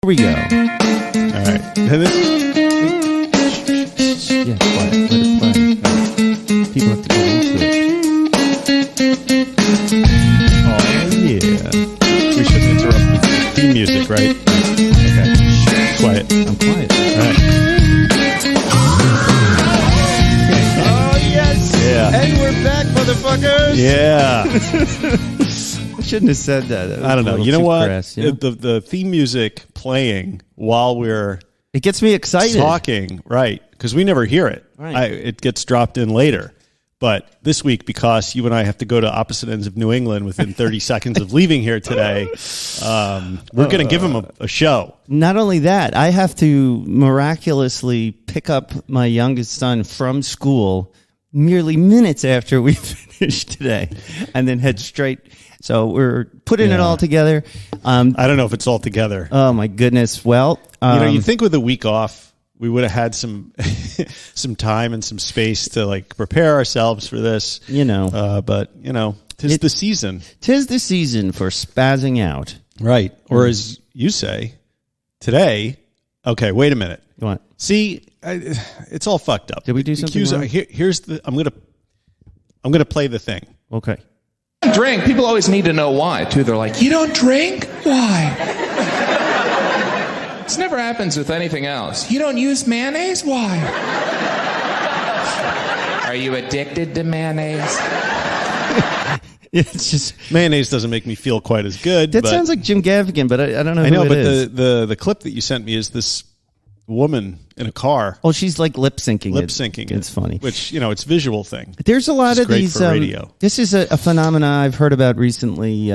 we go. All right. Yeah, quiet. Let it play. People have to get into it. Oh, yeah. We shouldn't interrupt the theme music, right? Okay. Quiet. I'm quiet. All right. Oh, yes. Yeah. And we're back, motherfuckers. Yeah. I shouldn't have said that. I don't know. You know what? Crass, you know? The theme music playing while we're It gets me excited. talking, right? Because we never hear it. Right. It gets dropped in later. But this week, because you and I have to go to opposite ends of New England within 30 seconds of leaving here today, we're going to give him a show. Not only that, I have to miraculously pick up my youngest son from school merely minutes after we finish today and then head straight. So we're putting it all together. I don't know if it's all together. Oh, my goodness. Well, you think with a week off, we would have had some some time and some space to like prepare ourselves for this. But tis the season. 'Tis the season for spazzing out. Right. Or as you say, today. Okay, wait a minute. What? See, it's all fucked up. Did we do something wrong? Here's the. I'm gonna play the thing. Okay. Drink. People always need to know why too. They're like, you don't drink? Why? This never happens with anything else. You don't use mayonnaise? Why? Are you addicted to mayonnaise? It's just Mayonnaise doesn't make me feel quite as good. that sounds like Jim Gaffigan, but I don't know. I know, who but it is. the clip that you sent me is this woman in a car. Oh, she's like lip syncing. It's funny. Which it's a visual thing. There's a lot It's of great these. for radio. This is a phenomena I've heard about recently.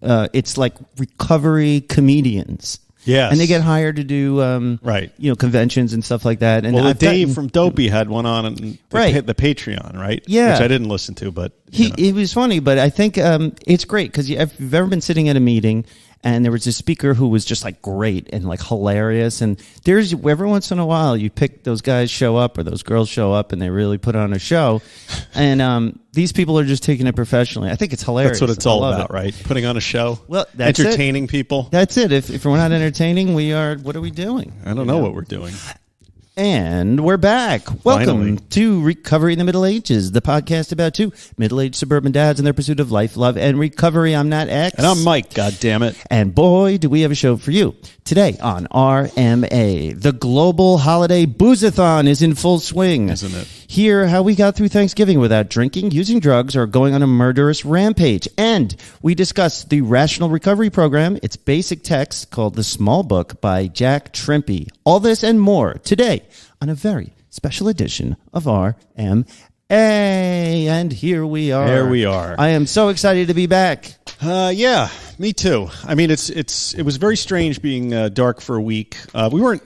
It's like recovery comedians. Yes. And they get hired to do Right. Conventions and stuff like that. And Well, I've Dave from Dopey had one on the Patreon, right? Yeah. Which I didn't listen to, but It was funny, but I think it's great because if you've ever been sitting at a meeting and there was a speaker who was just like great and like hilarious, and there's every once in a while you pick those guys show up or those girls show up and they really put on a show, and these people are just taking it professionally. I think it's hilarious. that's what it's all about, right? Putting on a show. Well, that's entertaining people. That's it. If we're not entertaining, we are. What are we doing? I don't know what we're doing. And we're back. Welcome Finally. to Recovery in the Middle Ages, the podcast about two middle-aged suburban dads and their pursuit of life, love, and recovery. I'm Natx. And I'm Mike, God damn it. And boy, do we have a show for you. Today on RMA, the global holiday boozathon is in full swing. Isn't it? Hear how we got through Thanksgiving without drinking, using drugs, or going on a murderous rampage. And we discuss the Rational Recovery Program, its basic text called The Small Book by Jack Trimpey. All this and more today on a very special edition of RMA. And here we are. There we are. I am so excited to be back. Yeah, me too. I mean, it was very strange being dark for a week. We weren't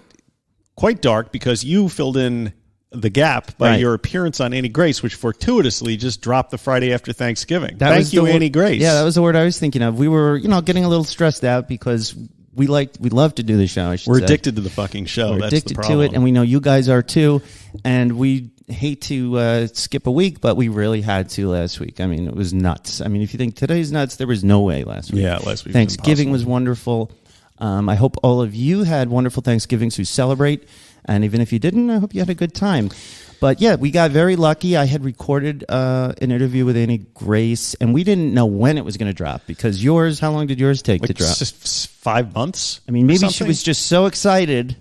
quite dark because you filled in the gap by your appearance on Annie Grace, which fortuitously just dropped the Friday after Thanksgiving. Thank you, Annie Grace. Yeah, that was the word I was thinking of. We were, getting a little stressed out because we love to do the show. We're addicted to the fucking show. We're That's addicted the problem. to it, and we know you guys are too. And we hate to skip a week, but we really had to last week. I mean, it was nuts. I mean, if you think today's nuts, there was no way last week. Yeah, last week. Thanksgiving was wonderful. I hope all of you had wonderful Thanksgivings who celebrate. And even if you didn't, I hope you had a good time. But yeah, we got very lucky. I had recorded an interview with Annie Grace, and we didn't know when it was going to drop because how long did yours take to drop? Just 5 months. I mean, maybe she was just so excited,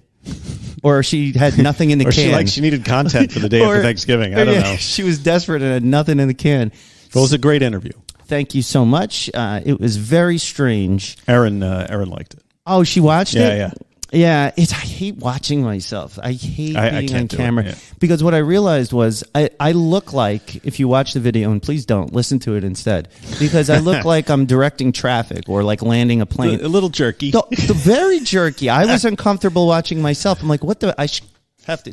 or she had nothing in the can. She needed content for the day after Thanksgiving. I don't know. She was desperate and had nothing in the can. It was a great interview. Thank you so much. It was very strange. Erin liked it. Oh, she watched it? Yeah. Yeah, I hate watching myself. I hate being on camera. Because what I realized was I look like, if you watch the video, and please don't, listen to it instead, because I look like I'm directing traffic or like landing a plane. A little jerky. Very jerky. I was uncomfortable watching myself. I'm like, what the,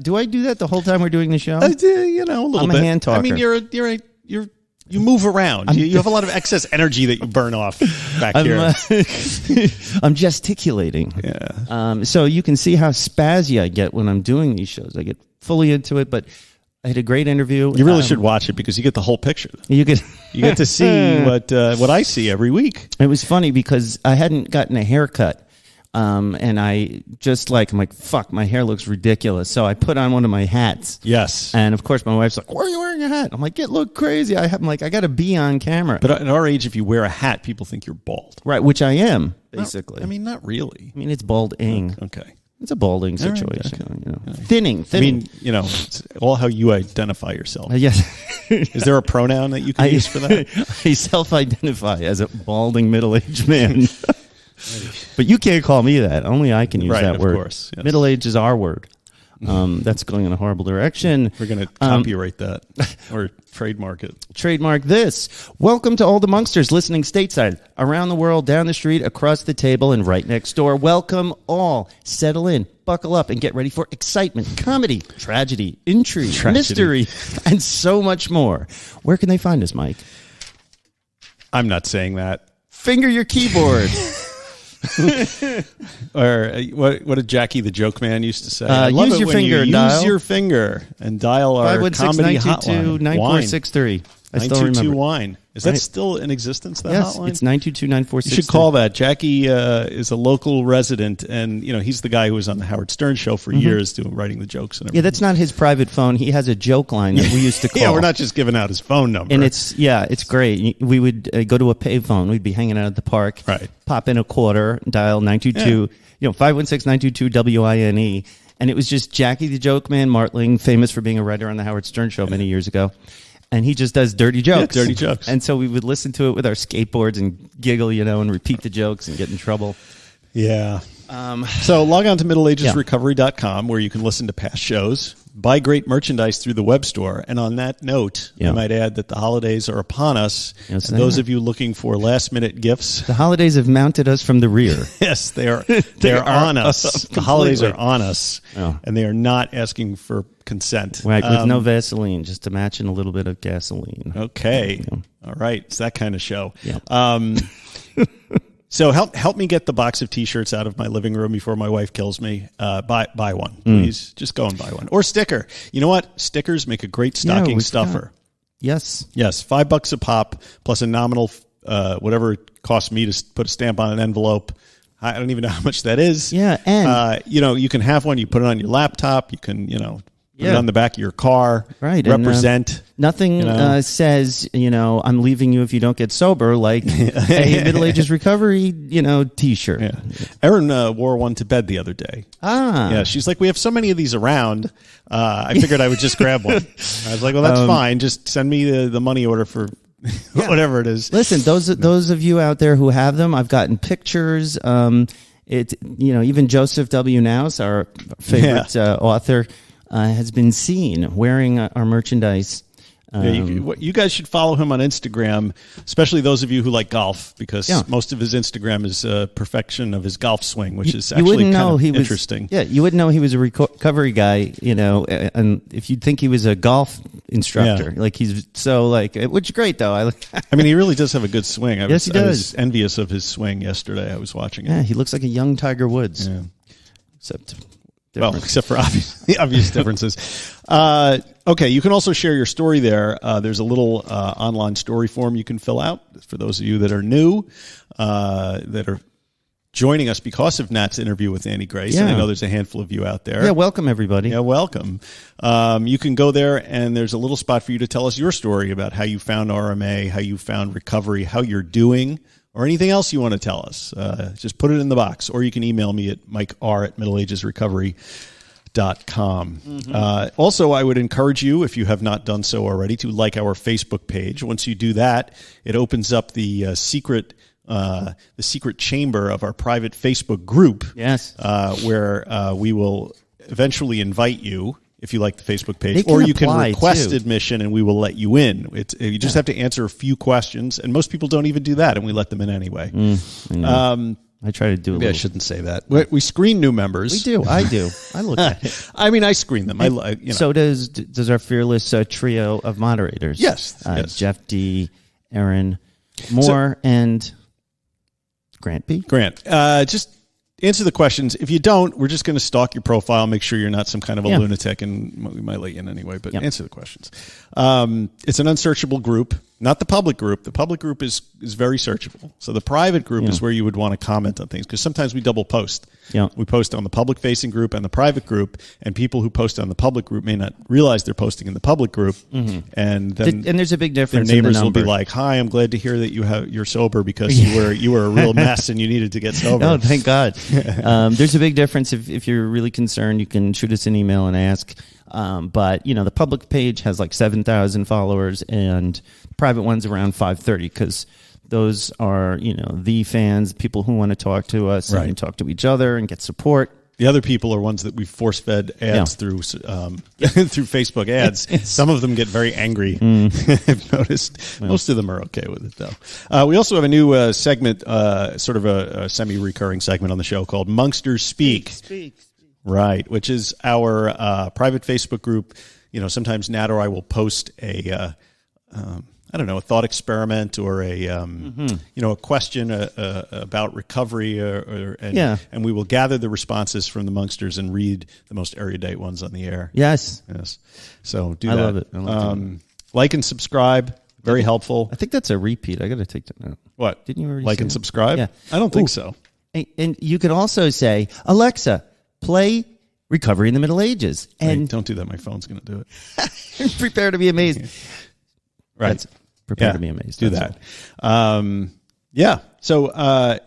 do I do that the whole time we're doing the show? A little bit. I'm a hand talker. I mean, you move around. You have a lot of excess energy that you burn off back here. I'm gesticulating. Yeah. So you can see how spazzy I get when I'm doing these shows. I get fully into it, but I had a great interview. You really should watch it because you get the whole picture. You get to see what I see every week. It was funny because I hadn't gotten a haircut And I'm like, fuck, my hair looks ridiculous. So I put on one of my hats. Yes. And of course, my wife's like, why are you wearing a hat? I'm like, it look crazy. I'm like, I got to be on camera. But at our age, if you wear a hat, people think you're bald. Right, which I am, basically. Not really. I mean, it's balding. Okay. It's a balding situation. Okay. Thinning. I mean, it's all how you identify yourself. Yes. Is there a pronoun that you can use for that? I self-identify as a balding middle-aged man. But you can't call me that. Only I can use that word. Of course. Yes. Middle-aged is our word. That's going in a horrible direction. We're going to copyright that or trademark it. Trademark this. Welcome to all the Monksters listening stateside, around the world, down the street, across the table, and right next door. Welcome all. Settle in, buckle up, and get ready for excitement, comedy, tragedy, intrigue, mystery, and so much more. Where can they find us, Mike? I'm not saying that. Finger your keyboard. Or what did Jackie the Joke Man used to say? I love use it your when finger, you dial. use your finger and dial our comedy hotline. 946-9463. I still remember. Wine. Is that still in existence, that yes, hotline? It's 922-9463. You should call that. Jackie is a local resident, and he's the guy who was on the Howard Stern show for years writing the jokes and everything. Yeah, that's not his private phone. He has a joke line that we used to call. Yeah, we're not just giving out his phone number. And it's great. We would go to a payphone. We'd be hanging out at the park. Right. Pop in a quarter, dial 922, 516-922-WINE. And it was just Jackie the Joke Man Martling, famous for being a writer on the Howard Stern show many years ago. And he just does dirty jokes. Yeah, dirty jokes. And so we would listen to it with our skateboards and giggle, and repeat the jokes and get in trouble. Yeah. So log on to middleagesrecovery.com where you can listen to past shows, buy great merchandise through the web store. And on that note, I might add that the holidays are upon us. Yes, and those of you looking for last-minute gifts. The holidays have mounted us from the rear. Yes, they are. They are on us. The holidays are on us. Oh. And they are not asking for consent. Right, with no Vaseline, just to match in a little bit of gasoline. Okay. All right. It's that kind of show. Yeah. So help me get the box of T-shirts out of my living room before my wife kills me. Buy one, please. Just go and buy one. Or sticker. You know what? Stickers make a great stocking stuffer. Yes. Yes. $5 a pop plus a nominal whatever it costs me to put a stamp on an envelope. I don't even know how much that is. Yeah, and you can have one. You put it on your laptop. You can put it on the back of your car. Right. Represent. And, nothing says, I'm leaving you if you don't get sober, like a Middle Ages Recovery, T-shirt. Yeah. Erin wore one to bed the other day. Yeah, she's like, we have so many of these around. I figured I would just grab one. I was like, well, that's fine. Just send me the money order for whatever it is. Listen, those of you out there who have them, I've gotten pictures. Even Joseph W. Nouse, our favorite author, has been seen wearing our merchandise. You guys should follow him on Instagram, especially those of you who like golf, because most of his Instagram is perfection of his golf swing, which is actually kind of interesting. You wouldn't know he was a recovery guy, and if you'd think he was a golf instructor, which is great though. I mean, he really does have a good swing. He does. I was envious of his swing yesterday. I was watching it. Yeah, he looks like a young Tiger Woods. Yeah. Except for obvious differences. Okay, you can also share your story there. There's a little online story form you can fill out for those of you that are new, that are joining us because of Nat's interview with Annie Grace. Yeah. And I know there's a handful of you out there. Yeah, welcome, everybody. Yeah, welcome. You can go there, and there's a little spot for you to tell us your story about how you found RMA, how you found recovery, how you're doing, or anything else you want to tell us. Just put it in the box, or you can email me at mikr@middleagesrecovery.com. Mm-hmm. Also, I would encourage you, if you have not done so already, to like our Facebook page. Once you do that, it opens up the secret chamber of our private Facebook group. Yes, where we will eventually invite you, if you like the Facebook page, or you can request admission and we will let you in. You just have to answer a few questions, and most people don't even do that, and we let them in anyway. I try to do I shouldn't say that. We screen new members. We do. I do. I look at it. I mean, I screen them. So does our fearless trio of moderators. Yes. Jeff D., Aaron Moore, and Grant B. Just answer the questions. If you don't, we're just going to stalk your profile, make sure you're not some kind of a lunatic, and we might let you in anyway, but answer the questions. It's an unsearchable group. Not the public group. The public group is very searchable. So the private group is where you would want to comment on things, because sometimes we double post. Yeah. We post on the public-facing group and the private group, and people who post on the public group may not realize they're posting in the public group, and then And there's a big difference. their neighbors in the will be number. like, "Hi, I'm glad to hear that you're sober because you were a real mess and you needed to get sober." Oh, thank God. There's a big difference. If you're really concerned, you can shoot us an email and ask. But, the public page has like 7,000 followers, and the private one's around 530, because those are, the fans, people who want to talk to us and talk to each other and get support. The other people are ones that we force-fed ads through through Facebook ads. Some of them get very angry. I've noticed. Most of them are okay with it, though. We also have a new segment, sort of a semi-recurring segment on the show called Monksters Speak. Right, which is our private Facebook group. Sometimes Nat or I will post a a thought experiment or a question about recovery, and we will gather the responses from the Monksters and read the most erudite ones on the air. Yes. So do I that. love it. I love it. Like and subscribe. Very helpful. I think that's a repeat. I got to take that note. What? Didn't you already like say and it? subscribe? Yeah. I don't think so. And you could also say, Alexa, play Recovery in the Middle Ages. And don't do that. My phone's going to do it. prepare to be amazed. Right. Prepare to be amazed. Do that. So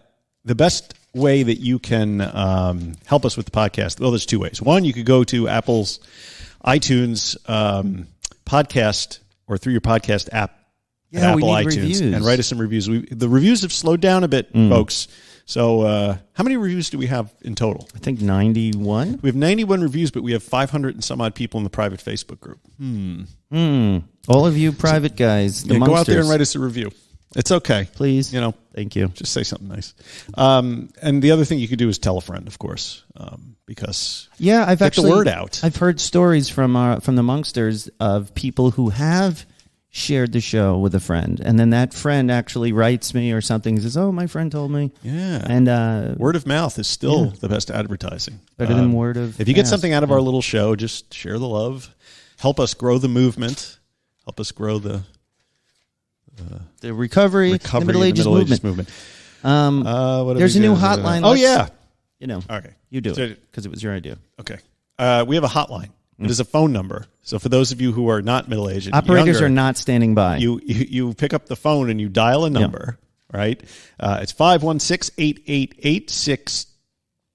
the best way that you can help us with the podcast, well, there's two ways. One, you could go to Apple's iTunes podcast, or through your podcast app at Apple iTunes, reviews. and write us some reviews. The reviews have slowed down a bit, folks. So how many reviews do we have in total? I think 91. We have 91 reviews, but we have 500 and some odd people in the private Facebook group. All of you private guys, the go out there Monksters, and write us a review. It's okay. please. Thank you. Just say something nice. And the other thing you could do is tell a friend, of course, because I've get actually the word out. I've heard stories from the Monksters of people who have shared the show with a friend, and then that friend actually writes me or something and says, "Oh, my friend told me." Yeah. And word of mouth is still the best advertising. better than word of If you get mouth. something out of our little show, just share the love. Help us grow the movement. Help us grow the recovery the Middle Ages movement. There's a new hotline. Oh, yeah. Okay. You do it because it was your idea. Okay. We have a hotline. It is a phone number. So for those of you who are not middle-aged, and Operators younger, are not standing by. You pick up the phone and you dial a number, right? It's 516-8886.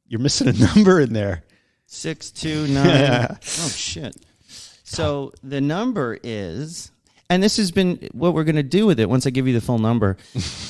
You're missing a number in there. 629. Oh, shit. So the number is, and this has been what we're going to do with it once I give you the full number,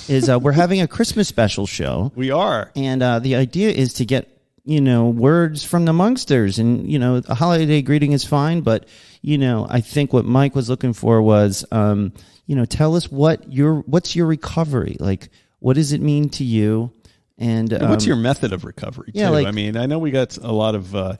is we're having a Christmas special show. We are. And the idea is to get, words from the Monksters. And, a holiday greeting is fine, but, I think what Mike was looking for was, tell us what's your recovery? Like, what does it mean to you? And what's your method of recovery, too? Like, I mean, I know we got a lot of... the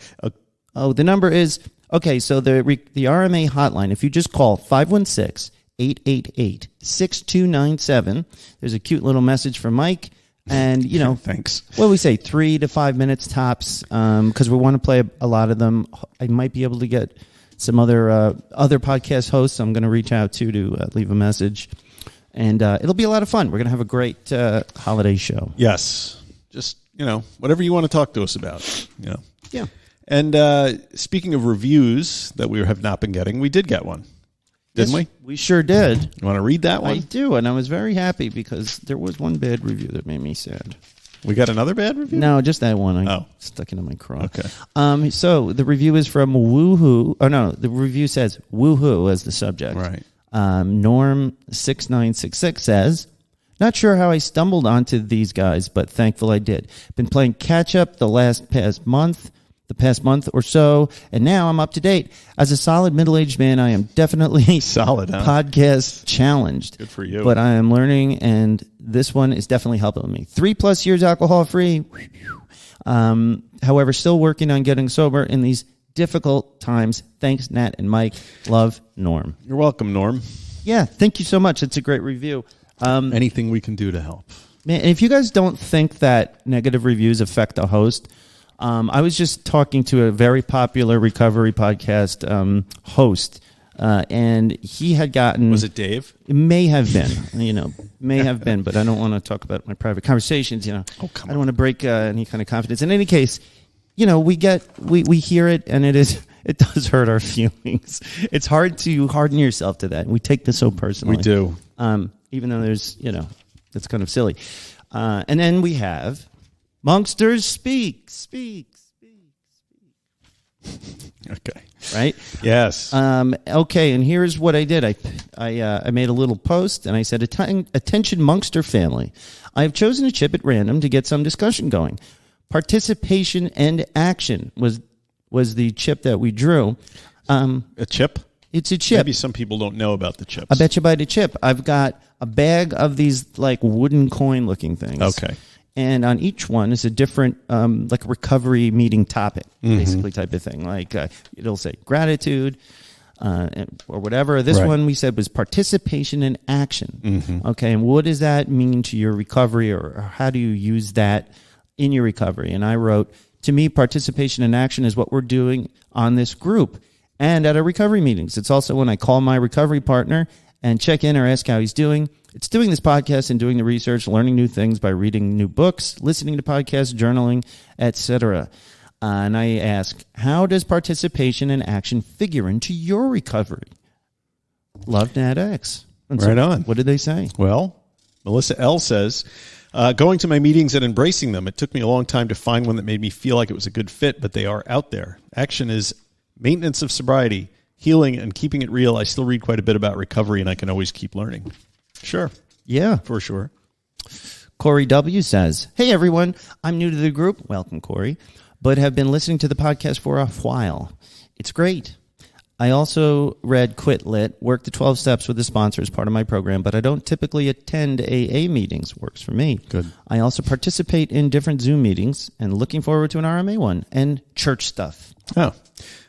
number is... Okay, so the RMA hotline, if you just call 516-888-6297, there's a cute little message from Mike. And, thanks. What do we say, 3 to 5 minutes tops, because we want to play a lot of them. I might be able to get some other podcast hosts I'm going to reach out to leave a message. And it'll be a lot of fun. We're going to have a great holiday show. Yes. Just, whatever you want to talk to us about. Yeah. And speaking of reviews that we have not been getting, we did get one, didn't we? We sure did. You want to read that one? I do, and I was very happy because there was one bad review that made me sad. We got another bad review? No, just that one. I stuck it in my craw. Okay. So the review is from Woohoo. Oh, no, the review says Woohoo as the subject. Right. Norm6966 says, not sure how I stumbled onto these guys, but thankful I did. Been playing catch up the past month or so, and now I'm up to date. As a solid middle-aged man, I am definitely solid, huh? Podcast challenged. Good for you. But I am learning, and this one is definitely helping me. 3+ years alcohol-free. However, still working on getting sober in these difficult times. Thanks, Nat and Mike. Love, Norm. You're welcome, Norm. Yeah, thank you so much. It's a great review. Anything we can do to help. Man, if you guys don't think that negative reviews affect a host, I was just talking to a very popular recovery podcast host And he had gotten... Was it Dave? It may have been, may have been, but I don't want to talk about my private conversations, Oh, come I on. don't want to break any kind of confidence. In any case, we hear it, and it does hurt our feelings. It's hard to harden yourself to that. We take this so personally. We do. Even though there's, it's kind of silly. And then we have Monksters Speak. Okay. Right? Yes. Okay, and here's what I did. I made a little post, and I said, attention Monkster family. I have chosen a chip at random to get some discussion going. Participation and action was the chip that we drew. A chip? It's a chip. Maybe some people don't know about the chips. I bet you buy the chip. I've got a bag of these like wooden coin looking things. Okay. And on each one is a different like recovery meeting topic, basically type of thing. Like it'll say gratitude or whatever. This one we said was participation and action. Okay. And what does that mean to your recovery, or how do you use that in your recovery? And I wrote, to me, participation and action is what we're doing on this group and at our recovery meetings. It's also when I call my recovery partner and check in or ask how he's doing. It's doing this podcast and doing the research, learning new things by reading new books, listening to podcasts, journaling, etc. And I ask, how does participation and action figure into your recovery? Love Natx. Right on. What did they say? Well, Melissa L. says, going to my meetings and embracing them. It took me a long time to find one that made me feel like it was a good fit, but they are out there. Action is maintenance of sobriety, healing, and keeping it real. I still read quite a bit about recovery, and I can always keep learning. Sure. Yeah. For sure. Corey W. says, hey, everyone. I'm new to the group. Welcome, Corey. But have been listening to the podcast for a while. It's great. I also read Quit Lit, work the 12 steps with the sponsor as part of my program, but I don't typically attend AA meetings. Works for me. Good. I also participate in different Zoom meetings and looking forward to an RMA one and church stuff. Oh,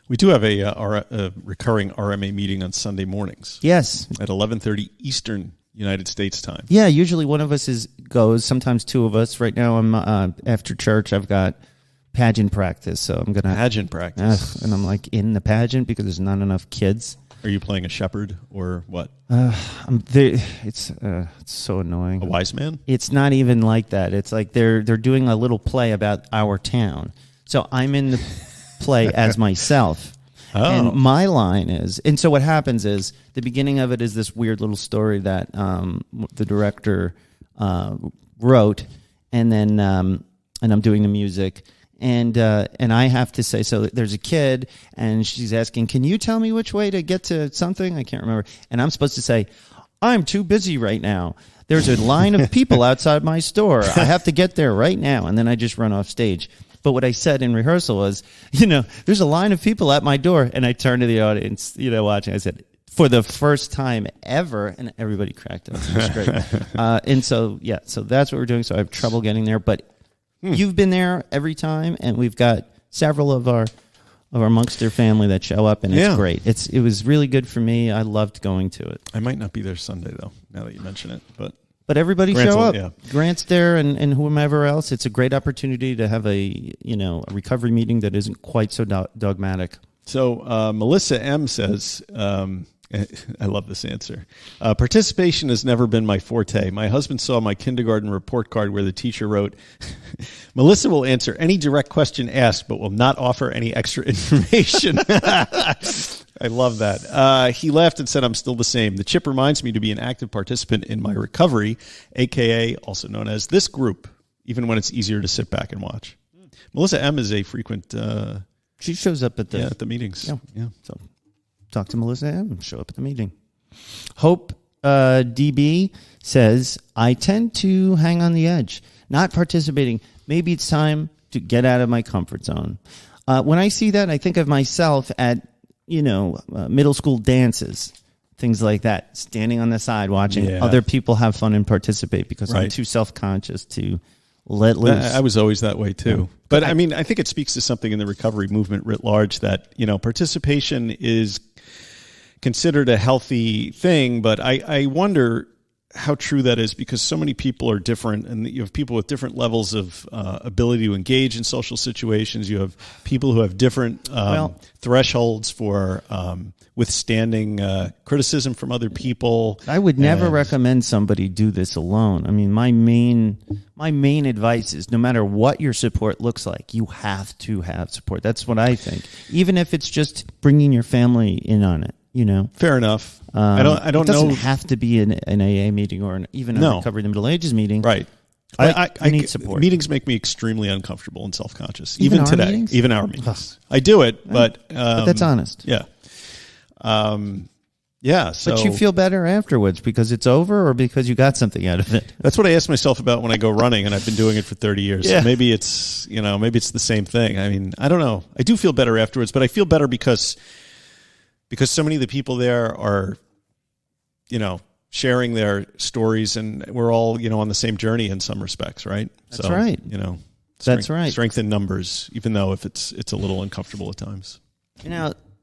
we do have a recurring RMA meeting on Sunday mornings. Yes. At 11:30 Eastern United States time. Yeah, usually one of us goes, sometimes two of us. Right now, I'm after church, I've got pageant practice, so I'm going to... Pageant practice. And I'm like in the pageant because there's not enough kids. Are you playing a shepherd or what? It's so annoying. A wise man? It's not even like that. It's like they're doing a little play about our town. So I'm in the play as myself. Oh. And my line is, and so what happens is the beginning of it is this weird little story that the director wrote, and then and I'm doing the music. And I have to say, so there's a kid, and she's asking, can you tell me which way to get to something? I can't remember. And I'm supposed to say, I'm too busy right now. There's a line of people outside my store. I have to get there right now. And then I just run off stage. But what I said in rehearsal was, there's a line of people at my door. And I turned to the audience, watching. I said, for the first time ever. And everybody cracked up. It was great. And so that's what we're doing. So I have trouble getting there. But you've been there every time, and we've got several of our Monkster family that show up, and it's great. It was really good for me. I loved going to it. I might not be there Sunday, though, now that you mention it. But everybody Grant's show up. Yeah. Grant's there, and whomever else. It's a great opportunity to have a recovery meeting that isn't quite so dogmatic. So Melissa M. says, I love this answer. Participation has never been my forte. My husband saw my kindergarten report card where the teacher wrote, Melissa will answer any direct question asked, but will not offer any extra information. I love that. He laughed and said, I'm still the same. The chip reminds me to be an active participant in my recovery, a.k.a. also known as this group, even when it's easier to sit back and watch. Melissa M. is a frequent... she shows up at the meetings. Yeah. So talk to Melissa M. Show up at the meeting. Hope DB says, I tend to hang on the edge, not participating. Maybe it's time to get out of my comfort zone. When I see that, I think of myself at, middle school dances, things like that, standing on the side watching other people have fun and participate because I'm too self-conscious to let loose. I was always that way too. Yeah. But I mean, I think it speaks to something in the recovery movement writ large that, participation is considered a healthy thing. But I wonder, how true that is, because so many people are different, and you have people with different levels of ability to engage in social situations. You have people who have different thresholds for withstanding criticism from other people. I would never recommend somebody do this alone. I mean, my main advice is no matter what your support looks like, you have to have support. That's what I think. Even if it's just bringing your family in on it, you know. Fair enough. I don't know. It doesn't have to be an AA meeting or even a Recovery in the Middle Ages meeting. Right. I need support. Meetings make me extremely uncomfortable and self-conscious. Even today. Meetings? Even our meetings. I do it, but that's honest. Yeah. So, but you feel better afterwards because it's over, or because you got something out of it? That's what I ask myself about when I go running, and I've been doing it for 30 years. Yeah. So maybe it's the same thing. I mean, I don't know. I do feel better afterwards, but I feel better because so many of the people there are, sharing their stories, and we're all, on the same journey in some respects, right? That's right. That's right. Strength in numbers, even though if it's a little uncomfortable at times.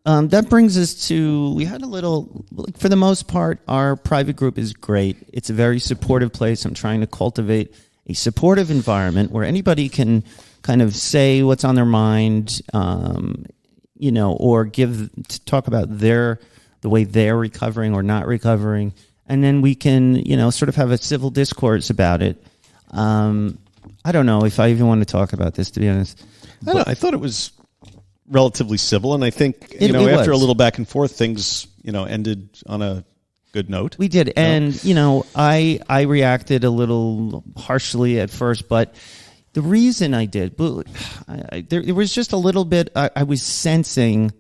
That brings us to, we had a little, for the most part, our private group is great. It's a very supportive place. I'm trying to cultivate a supportive environment where anybody can kind of say what's on their mind, or talk about the way they're recovering or not recovering. And then we can, sort of have a civil discourse about it. I don't know if I even want to talk about this, to be honest. I thought it was relatively civil, and I think it after was. A little back and forth, things ended on a good note. We did, and I reacted a little harshly at first, but the reason I did, there was just a little bit. I was sensing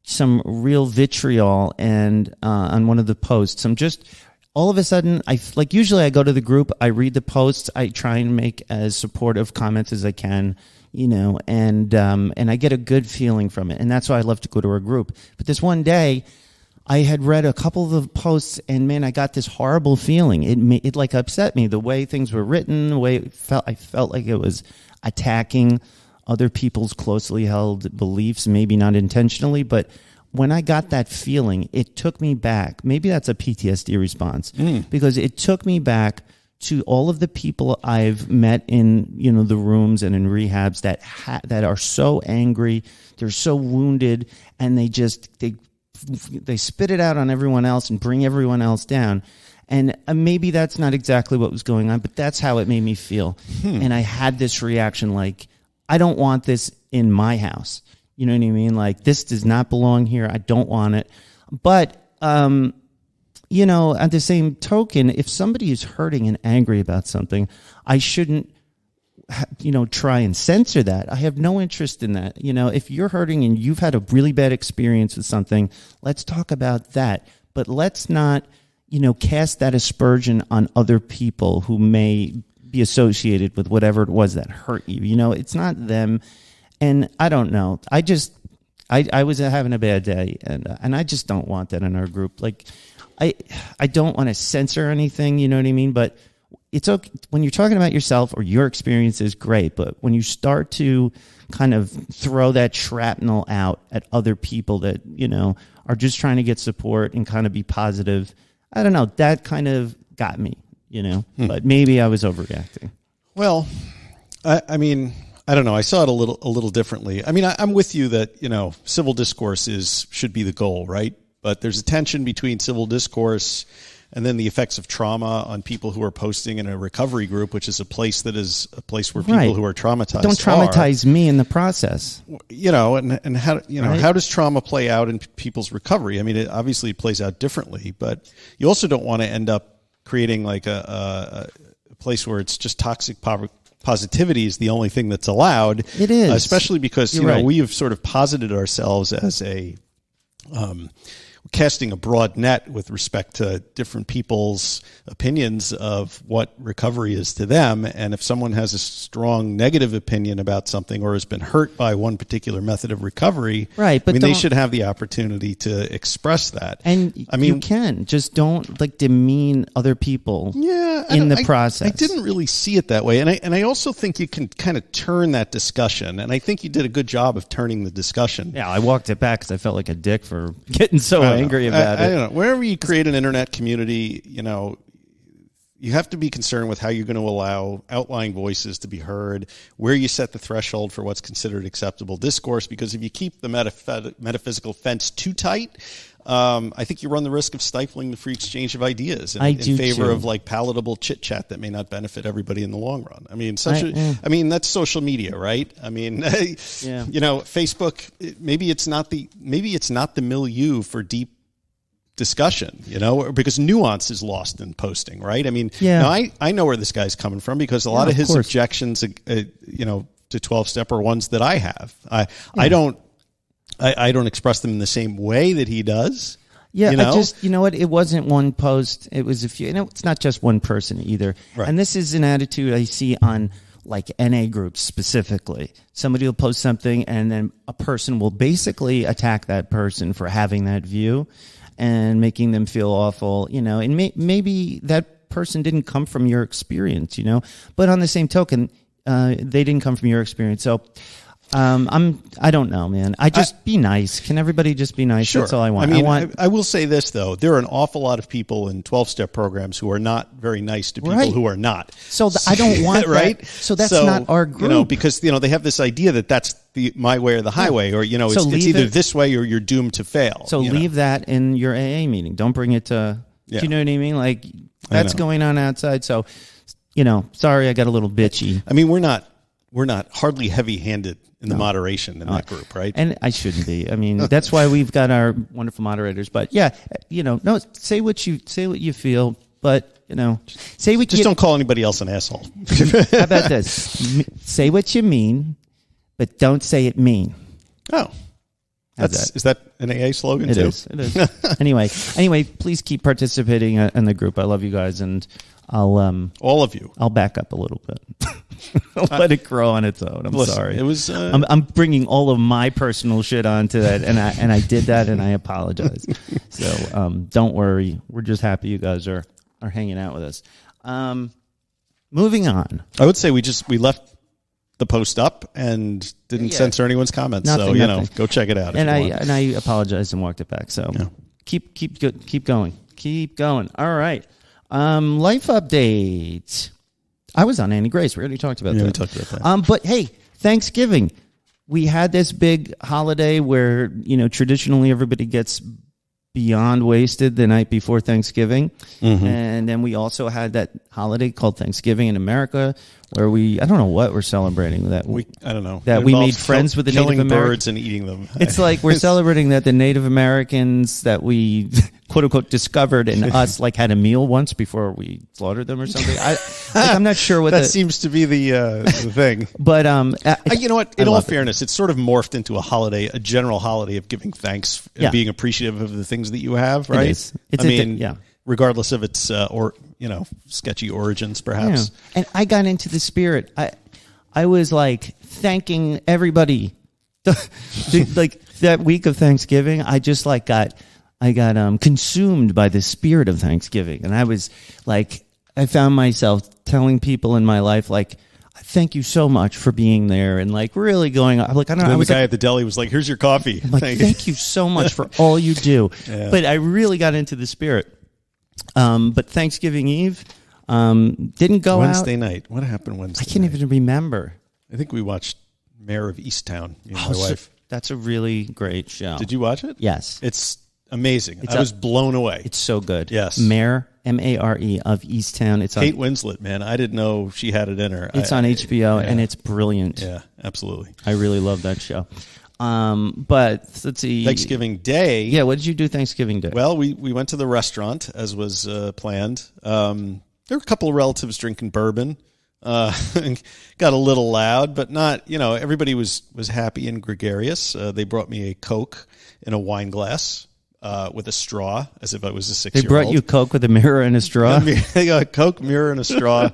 some real vitriol, and on one of the posts, I'm just all of a sudden, usually I go to the group, I read the posts, I try and make as supportive comments as I can. And I get a good feeling from it. And that's why I love to go to a group. But this one day, I had read a couple of the posts, and man, I got this horrible feeling. It upset me, the way things were written, the way I felt like it was attacking other people's closely held beliefs, maybe not intentionally, but when I got that feeling, it took me back. Maybe that's a PTSD response, because it took me back to all of the people I've met in, the rooms and in rehabs that are so angry, they're so wounded, and they spit it out on everyone else and bring everyone else down. And maybe that's not exactly what was going on, but that's how it made me feel. And I had this reaction like, I don't want this in my house. You know what I mean? Like, this does not belong here. I don't want it. But, at the same token, if somebody is hurting and angry about something, I shouldn't, try and censor that. I have no interest in that. If you're hurting and you've had a really bad experience with something, let's talk about that. But let's not, cast that aspersion on other people who may be associated with whatever it was that hurt you. It's not them. And I don't know. I was having a bad day, and I just don't want that in our group. Like, I don't want to censor anything, you know what I mean? But it's okay when you're talking about yourself or your experience is great. But when you start to kind of throw that shrapnel out at other people that, are just trying to get support and kind of be positive, I don't know. That kind of got me, but maybe I was overreacting. Well, I mean, I don't know. I saw it a little differently. I mean, I'm with you that, civil discourse should be the goal, right? But there's a tension between civil discourse and then the effects of trauma on people who are posting in a recovery group, which is a place where people who are traumatized don't traumatize me in the process. And how how does trauma play out in people's recovery? I mean, it obviously plays out differently, but you also don't want to end up creating like a place where it's just toxic positivity is the only thing that's allowed. It is, especially because we have sort of posited ourselves as a casting a broad net with respect to different people's opinions of what recovery is to them. And if someone has a strong negative opinion about something or has been hurt by one particular method of recovery, right? But they should have the opportunity to express that. And you can just don't demean other people. In the process. I didn't really see it that way. And I also think you can kind of turn that discussion. And I think you did a good job of turning the discussion. Yeah, I walked it back because I felt like a dick for getting so angry about it. I don't know. Wherever you create an internet community, you have to be concerned with how you're going to allow outlying voices to be heard, where you set the threshold for what's considered acceptable discourse, because if you keep the metaphysical fence too tight, I think you run the risk of stifling the free exchange of ideas in favor of like palatable chit chat that may not benefit everybody in the long run. I mean, that's social media, right? I mean, Facebook, maybe it's not the milieu for deep discussion, because nuance is lost in posting, right? I mean, now I know where this guy's coming from, because a lot of his objections, to 12-step are ones that I have. I don't express them in the same way that he does. Yeah, it wasn't one post. It was a few. It's not just one person either. Right. And this is an attitude I see on like NA groups specifically. Somebody will post something and then a person will basically attack that person for having that view and making them feel awful, and maybe that person didn't come from your experience, but on the same token, they didn't come from your experience. So, I don't know, man. Be nice. Can everybody just be nice? Sure. That's all I want. I will say this though. There are an awful lot of people in 12-step programs who are not very nice to people who are not. So I don't want right. That. So that's not our group. Because they have this idea that that's my way or the highway, or it's either this way or you're doomed to fail. So leave that in your AA meeting. Don't bring it to. Do you know what I mean? Like that's going on outside. So, sorry, I got a little bitchy. I mean, we're not hardly heavy-handed in the moderation in that group, right? And I shouldn't be. I mean, that's why we've got our wonderful moderators. But say what you feel, but say what just don't call anybody else an asshole. How about this? Say what you mean, but don't say it mean. Oh. Is that an AA slogan too? It is. Anyway, please keep participating in the group. I love you guys, and I'll all of you. I'll back up a little bit. I'll let it grow on its own. I'm sorry. It was. I'm bringing all of my personal shit onto that, and I did that, and I apologize. So don't worry. We're just happy you guys are hanging out with us. Moving on. I would say we left the post up and didn't censor anyone's comments. Nothing. Go check it out. And I apologized and walked it back. So keep going. Keep going. All right. Life update. I was on Annie Grace. We already talked about that. We talked about that. But hey, Thanksgiving. We had this big holiday where, traditionally everybody gets beyond wasted the night before Thanksgiving. Mm-hmm. And then we also had that holiday called Thanksgiving in America where I don't know what we're celebrating. I don't know. That we made friends with the Native Americans. Killing birds and eating them. It's like we're celebrating that the Native Americans that we quote unquote discovered and us had a meal once before we slaughtered them or something. I'm not sure what that seems to be the thing. But you know what? In all fairness, it's sort of morphed into a general holiday of giving thanks and being appreciative of the things that you have, right? It is. Regardless of its sketchy origins, perhaps. Yeah. And I got into the spirit. I was thanking everybody. That week of Thanksgiving, I just got consumed by the spirit of Thanksgiving, and I was I found myself telling people in my life thank you so much for being there, and really going. I don't know. The guy at the deli was like, "Here's your coffee." Thank you so much for all you do. Yeah. But I really got into the spirit. But Thanksgiving Eve didn't go Wednesday night. What happened Wednesday? I can't even remember. I think we watched Mayor of Easttown. My wife. That's a really great show. Did you watch it? Yes. It's amazing. I was blown away. It's so good. Yes. Mayor, Mare of Easttown. It's Kate Winslet, man. I didn't know she had it in her. It's on HBO, and it's brilliant. Yeah, absolutely. I really love that show. But let's see. Thanksgiving Day. Yeah, what did you do Thanksgiving Day? Well, we went to the restaurant, as was planned. There were a couple of relatives drinking bourbon. Got a little loud, but not, everybody was happy and gregarious. They brought me a Coke in a wine glass with a straw, as if I was a 6-year-old. They brought you Coke with a mirror and a straw? They got a Coke, mirror, and a straw.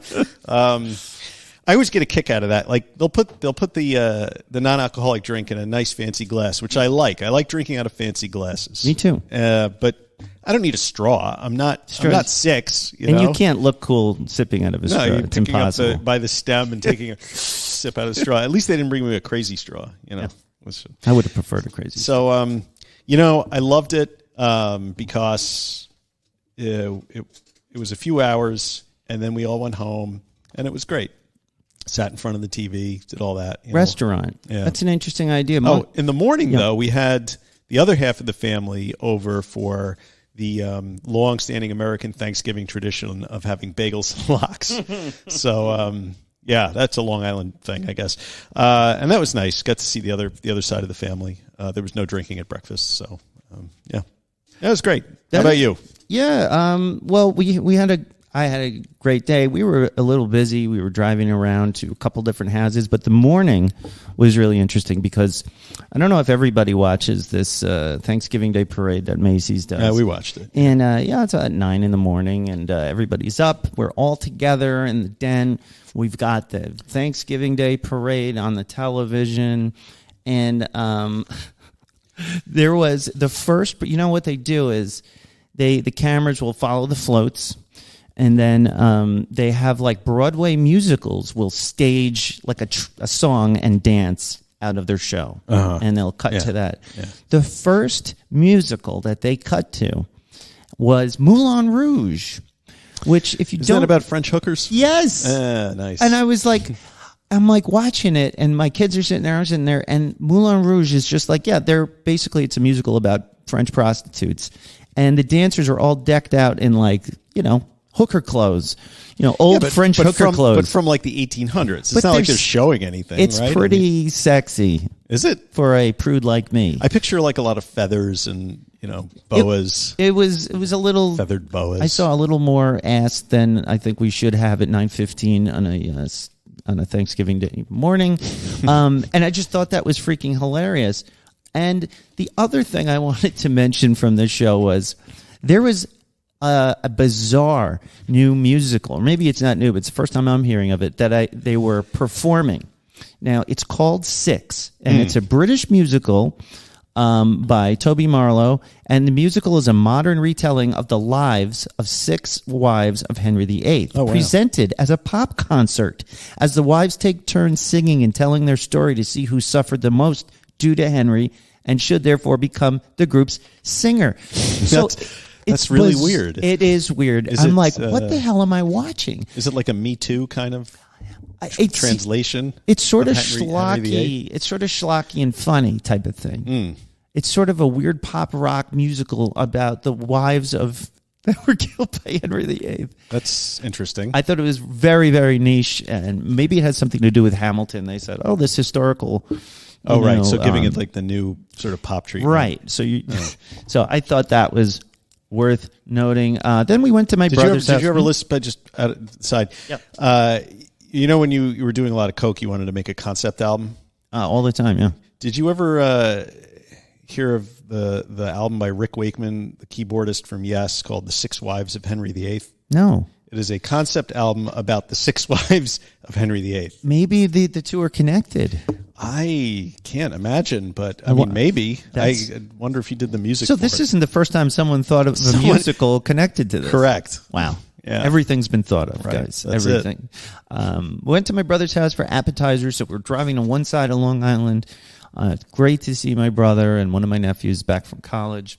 I always get a kick out of that. They'll put the non-alcoholic drink in a nice fancy glass, which I like. I like drinking out of fancy glasses. Me too. But I don't need a straw. I'm not 6. And you can't look cool sipping out of a straw. It's impossible. Up by the stem and taking a sip out of the straw. At least they didn't bring me a crazy straw. Yeah. I would have preferred a crazy straw. So, I loved it because it was a few hours. and then we all went home, and it was great. Sat in front of the TV, did all that. Restaurant. Yeah. That's an interesting idea. In the morning, though, we had the other half of the family over for the long-standing American Thanksgiving tradition of having bagels and lox. So, yeah, that's a Long Island thing, I guess. And that was nice. Got to see the other side of the family. There was no drinking at breakfast, so yeah, that was great. How about you? Yeah. Well, I had a great day. We were a little busy. We were driving around to a couple different houses, but the morning was really interesting because I don't know if everybody watches this Thanksgiving Day parade that Macy's does. Yeah, we watched it. And it's at 9 in the morning, and everybody's up. We're all together in the den. We've got the Thanksgiving Day parade on the television, and there was the first. You know what they do is the cameras will follow the floats. And then they have like Broadway musicals will stage like a song and dance out of their show. And they'll cut to that. Yeah. The first musical that they cut to was Moulin Rouge, which if you Is that about French hookers? Yes. Nice. And I was like, I'm like watching it and my kids are sitting there, I'm sitting there, and Moulin Rouge is just like, it's a musical about French prostitutes. And the dancers are all decked out in like, hooker clothes, old French hooker clothes. But from like the 1800s. It's not like they're showing anything, it's right? pretty sexy. Is it? For a prude like me. I picture like a lot of feathers and, boas. It was a little... Feathered boas. I saw a little more ass than I think we should have at 9:15 on a Thanksgiving Day morning. And I just thought that was freaking hilarious. And the other thing I wanted to mention from this show was there was a bizarre new musical, or maybe it's not new, but it's the first time I'm hearing of it, that they were performing. Now, it's called Six, and it's a British musical by Toby Marlowe, and the musical is a modern retelling of the lives of 6 wives of Henry VIII, presented as a pop concert, as the wives take turns singing and telling their story to see who suffered the most due to Henry, and should therefore become the group's singer. So That's really weird. It is weird. I'm like, what the hell am I watching? Is it like a Me Too kind of translation? It's sort of schlocky. It's sort of schlocky and funny type of thing. It's sort of a weird pop rock musical about the wives of that were killed by Henry VIII. That's interesting. I thought it was very, very niche, and maybe it has something to do with Hamilton. They said, this historical... right. So giving it like the new sort of pop treatment. Right. So so I thought that was worth noting. Then we went to my brother's house. Did you ever listen, but just outside, when you were doing a lot of coke, you wanted to make a concept album? All the time, yeah. Did you ever hear of the album by Rick Wakeman, the keyboardist from Yes, called The 6 Wives of Henry VIII? No. It is a concept album about the 6 wives of Henry VIII. Maybe the two are connected. I can't imagine, but I mean, maybe. I wonder if he did the music. So this isn't the first time someone thought of a musical connected to this. Correct. Wow. Yeah. Everything's been thought of, guys. That's everything. We went to my brother's house for appetizers, so we're driving on one side of Long Island. Great to see my brother and one of my nephews back from college.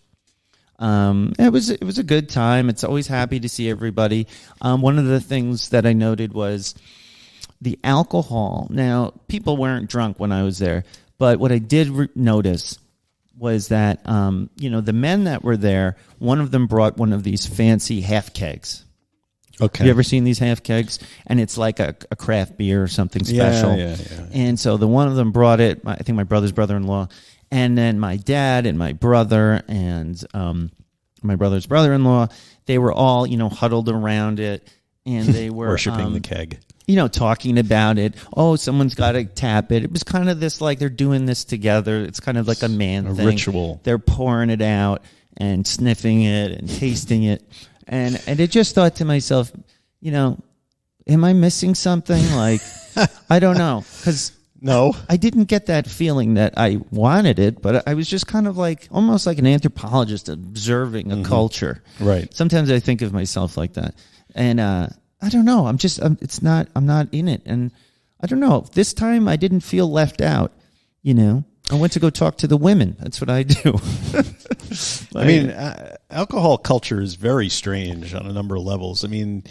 It was a good time. It's always happy to see everybody. One of the things that I noted was the alcohol. Now, people weren't drunk when I was there, but what I did notice was that, the men that were there, one of them brought one of these fancy half kegs. Okay. Have you ever seen these half kegs? And it's like a craft beer or something special. Yeah. And so the one of them brought it, I think my brother's brother-in-law, and then my dad and my brother and my brother's brother-in-law, they were all, huddled around it, and they were... Worshipping the keg. Talking about it. Oh, someone's got to tap it. It was kind of this, like, they're doing this together. It's kind of like a man thing. Ritual. They're pouring it out and sniffing it and tasting it. And I just thought to myself, am I missing something? Like, I don't know. Because no, I didn't get that feeling that I wanted it, but I was just kind of like, almost like an anthropologist observing a culture. Right. Sometimes I think of myself like that. And, I don't know. I'm not in it. And I don't know. This time I didn't feel left out, I went to go talk to the women. That's what I do. I mean, alcohol culture is very strange on a number of levels. I mean,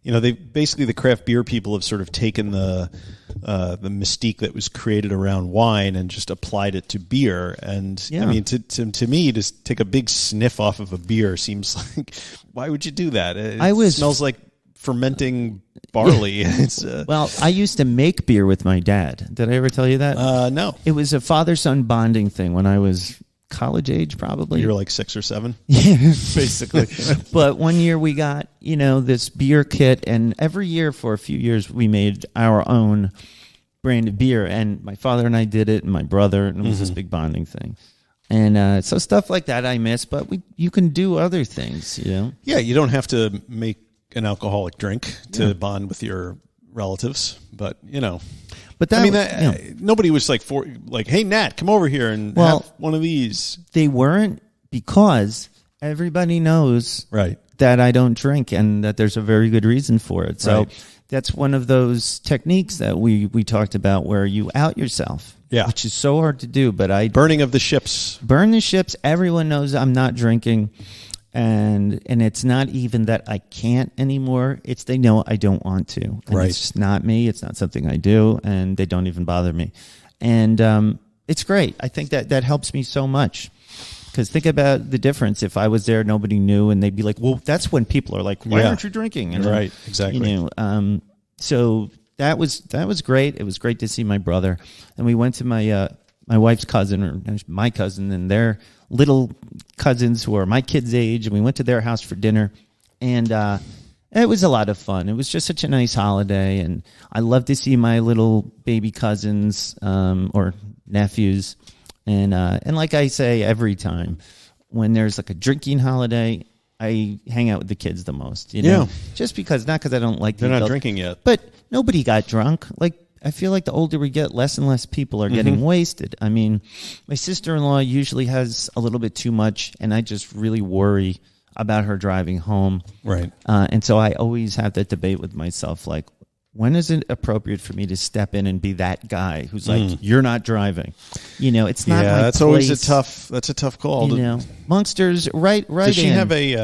they basically, the craft beer people have sort of taken the mystique that was created around wine and just applied it to beer. And I mean, to me, to take a big sniff off of a beer seems like, why would you do that? It smells like fermenting barley. Well, I used to make beer with my dad. Did I ever tell you that? No. It was a father-son bonding thing when I was college age, probably. You were like 6 or 7? Yeah, basically. But one year we got, this beer kit, and every year for a few years we made our own brand of beer. And my father and I did it, and my brother, and it was this big bonding thing. And so stuff like that I miss, but you can do other things, Yeah, you don't have to make an alcoholic drink to bond with your relatives, but But nobody was like, hey, Nat, come over here and have one of these. They weren't, because everybody knows that I don't drink and that there's a very good reason for it. So that's one of those techniques that we talked about where you out yourself, which is so hard to do. But burning of the ships. Burn the ships. Everyone knows I'm not drinking. And it's not even that I can't anymore. It's they know I don't want to. And it's just not me. It's not something I do, and they don't even bother me. And it's great. I think that helps me so much. Because think about the difference. If I was there, nobody knew, and they'd be like, well, that's when people are like, why aren't you drinking? And exactly. So that was great. It was great to see my brother. And we went to my wife's cousin, or my cousin, and their little cousins who are my kids' age, and we went to their house for dinner, and it was a lot of fun. It was just such a nice holiday, and I love to see my little baby cousins or nephews, and like I say every time, when there's like a drinking holiday, I hang out with the kids the most. Just because, not because I don't like they're not drinking yet, but nobody got drunk. Like, I feel like the older we get, less and less people are getting wasted. I mean, my sister-in-law usually has a little bit too much, and I just really worry about her driving home. Right. And so I always have that debate with myself, like, when is it appropriate for me to step in and be that guy who's like, you're not driving? It's not my that's place. Always a tough call. Monsters, right. Does she have a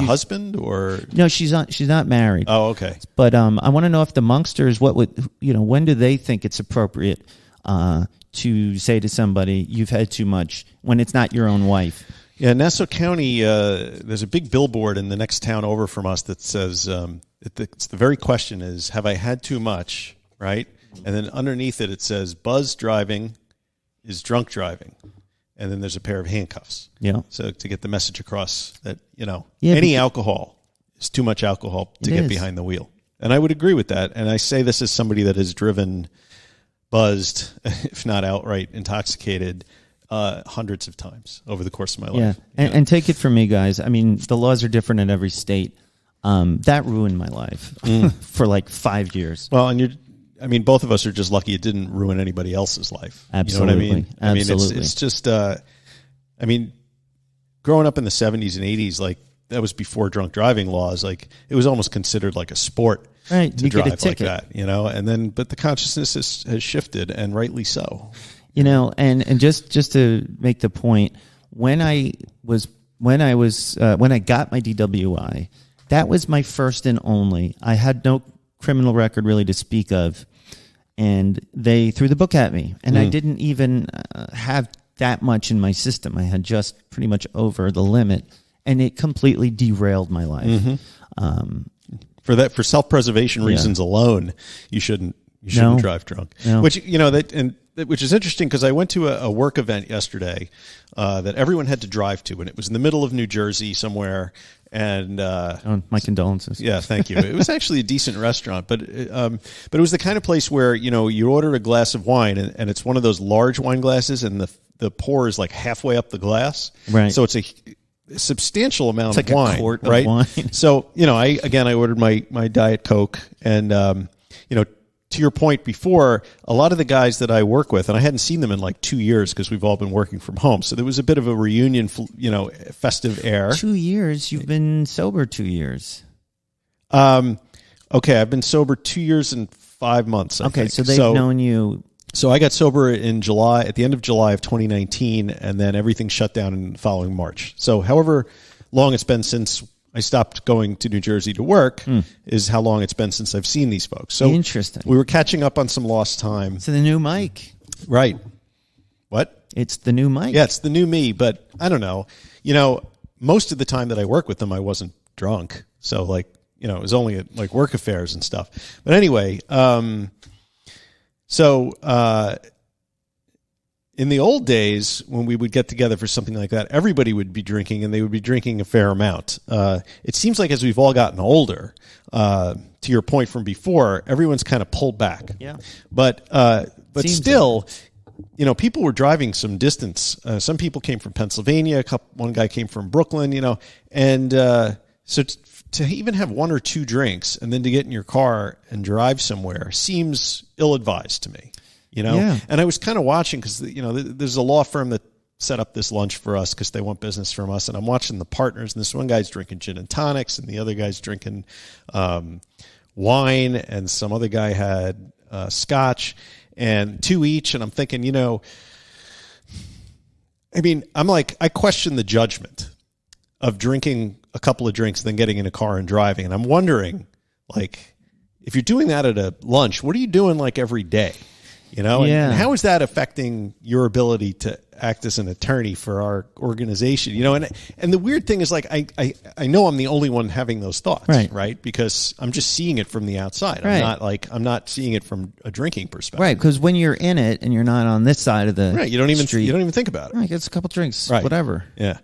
husband, or no? She's not married. Oh, okay. But I want to know if the Monsters, when do they think it's appropriate to say to somebody, you've had too much, when it's not your own wife? Yeah, Nassau County, there's a big billboard in the next town over from us that says, it's the very question is, have I had too much, right? And then underneath it says, buzz driving is drunk driving. And then there's a pair of handcuffs. Yeah. So to get the message across that, any alcohol is too much alcohol to get behind the wheel. And I would agree with that. And I say this as somebody that has driven buzzed, if not outright intoxicated, hundreds of times over the course of my life. And take it from me, guys. I mean, the laws are different in every state. That ruined my life for like 5 years. Well, and both of us are just lucky it didn't ruin anybody else's life. Absolutely. You know what I mean? Absolutely. It's just, growing up in the 70s and 80s, like, that was before drunk driving laws. Like, it was almost considered like a sport to drive like that, and then, but the consciousness has shifted, and rightly so. And just to make the point, when I got my DWI, that was my first and only. I had no criminal record really to speak of, and they threw the book at me, and I didn't even have that much in my system. I had just pretty much over the limit, and it completely derailed my life. For self-preservation reasons alone, you shouldn't drive drunk. No. Which is interesting, because I went to a work event yesterday that everyone had to drive to, and it was in the middle of New Jersey somewhere. And my condolences. Yeah, thank you. It was actually a decent restaurant, but it was the kind of place where you order a glass of wine, and it's one of those large wine glasses, and the pour is like halfway up the glass. Right. So it's a substantial amount of wine. It's like a quart of right? wine. So I ordered my Diet Coke, and to your point before, a lot of the guys that I work with, and I hadn't seen them in like 2 years because we've all been working from home. So there was a bit of a reunion, festive air. 2 years? You've been sober 2 years. Okay, I've been sober 2 years and 5 months. I think. So they've known you. So I got sober in July, at the end of July of 2019, and then everything shut down in the following March. So however long it's been since I stopped going to New Jersey to work is how long it's been since I've seen these folks. So interesting. We were catching up on some lost time. So the new Mike. Right. What? It's the new Mike. Yeah, it's the new me, but I don't know. Most of the time that I work with them, I wasn't drunk. So it was only at like work affairs and stuff. But anyway, in the old days, when we would get together for something like that, everybody would be drinking, and they would be drinking a fair amount. It seems like as we've all gotten older, to your point from before, everyone's kind of pulled back. Yeah. But Seems still, people were driving some distance. Some people came from Pennsylvania. One guy came from Brooklyn. And so to even have one or two drinks and then to get in your car and drive somewhere seems ill-advised to me. Yeah. And I was kind of watching because, there's a law firm that set up this lunch for us because they want business from us. And I'm watching the partners, and this one guy's drinking gin and tonics, and the other guy's drinking wine, and some other guy had scotch, and two each. And I'm thinking, I question the judgment of drinking a couple of drinks, then getting in a car and driving. And I'm wondering, if you're doing that at a lunch, what are you doing every day? And how is that affecting your ability to act as an attorney for our organization? And the weird thing is I know I'm the only one having those thoughts, right? Because I'm just seeing it from the outside. Right. I'm not seeing it from a drinking perspective. Right, because when you're in it and you're not on this side of the you don't even street, think about it. Right, it's a couple drinks, right. Whatever. Yeah.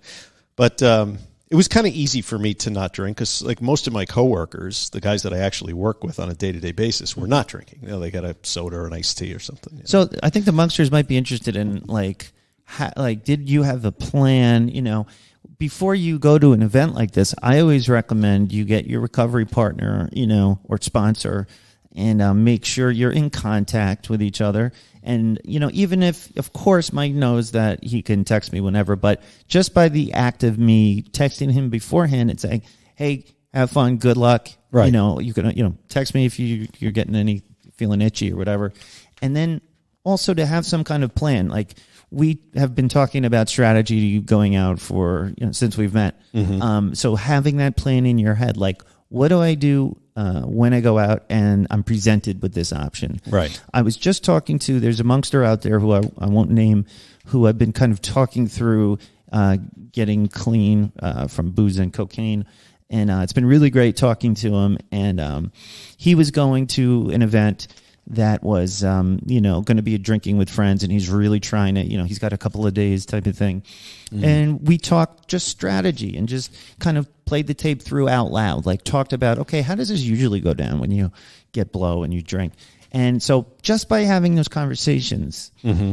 But it was kind of easy for me to not drink because most of my coworkers, the guys that I actually work with on a day-to-day basis, were not drinking. They got a soda or an iced tea or something. So I think the Monksters might be interested in did you have a plan? Before you go to an event like this, I always recommend you get your recovery partner, or sponsor, and make sure you're in contact with each other. And, even if, of course, Mike knows that he can text me whenever, but just by the act of me texting him beforehand and saying, hey, have fun, good luck. Right. You can, text me if you're getting feeling itchy or whatever. And then also to have some kind of plan. We have been talking about strategy going out for, since we've met. Mm-hmm. So having that plan in your head, what do I do when I go out and I'm presented with this option? Right. I was just talking to, there's a Monkster out there who I won't name, who I've been kind of talking through getting clean from booze and cocaine. And it's been really great talking to him. And he was going to an event that was, going to be a drinking with friends, and he's really trying to, he's got a couple of days type of thing. Mm. And we talked just strategy and just kind of played the tape through out loud, talked about, okay, how does this usually go down when you get blow and you drink? And so just by having those conversations, mm-hmm.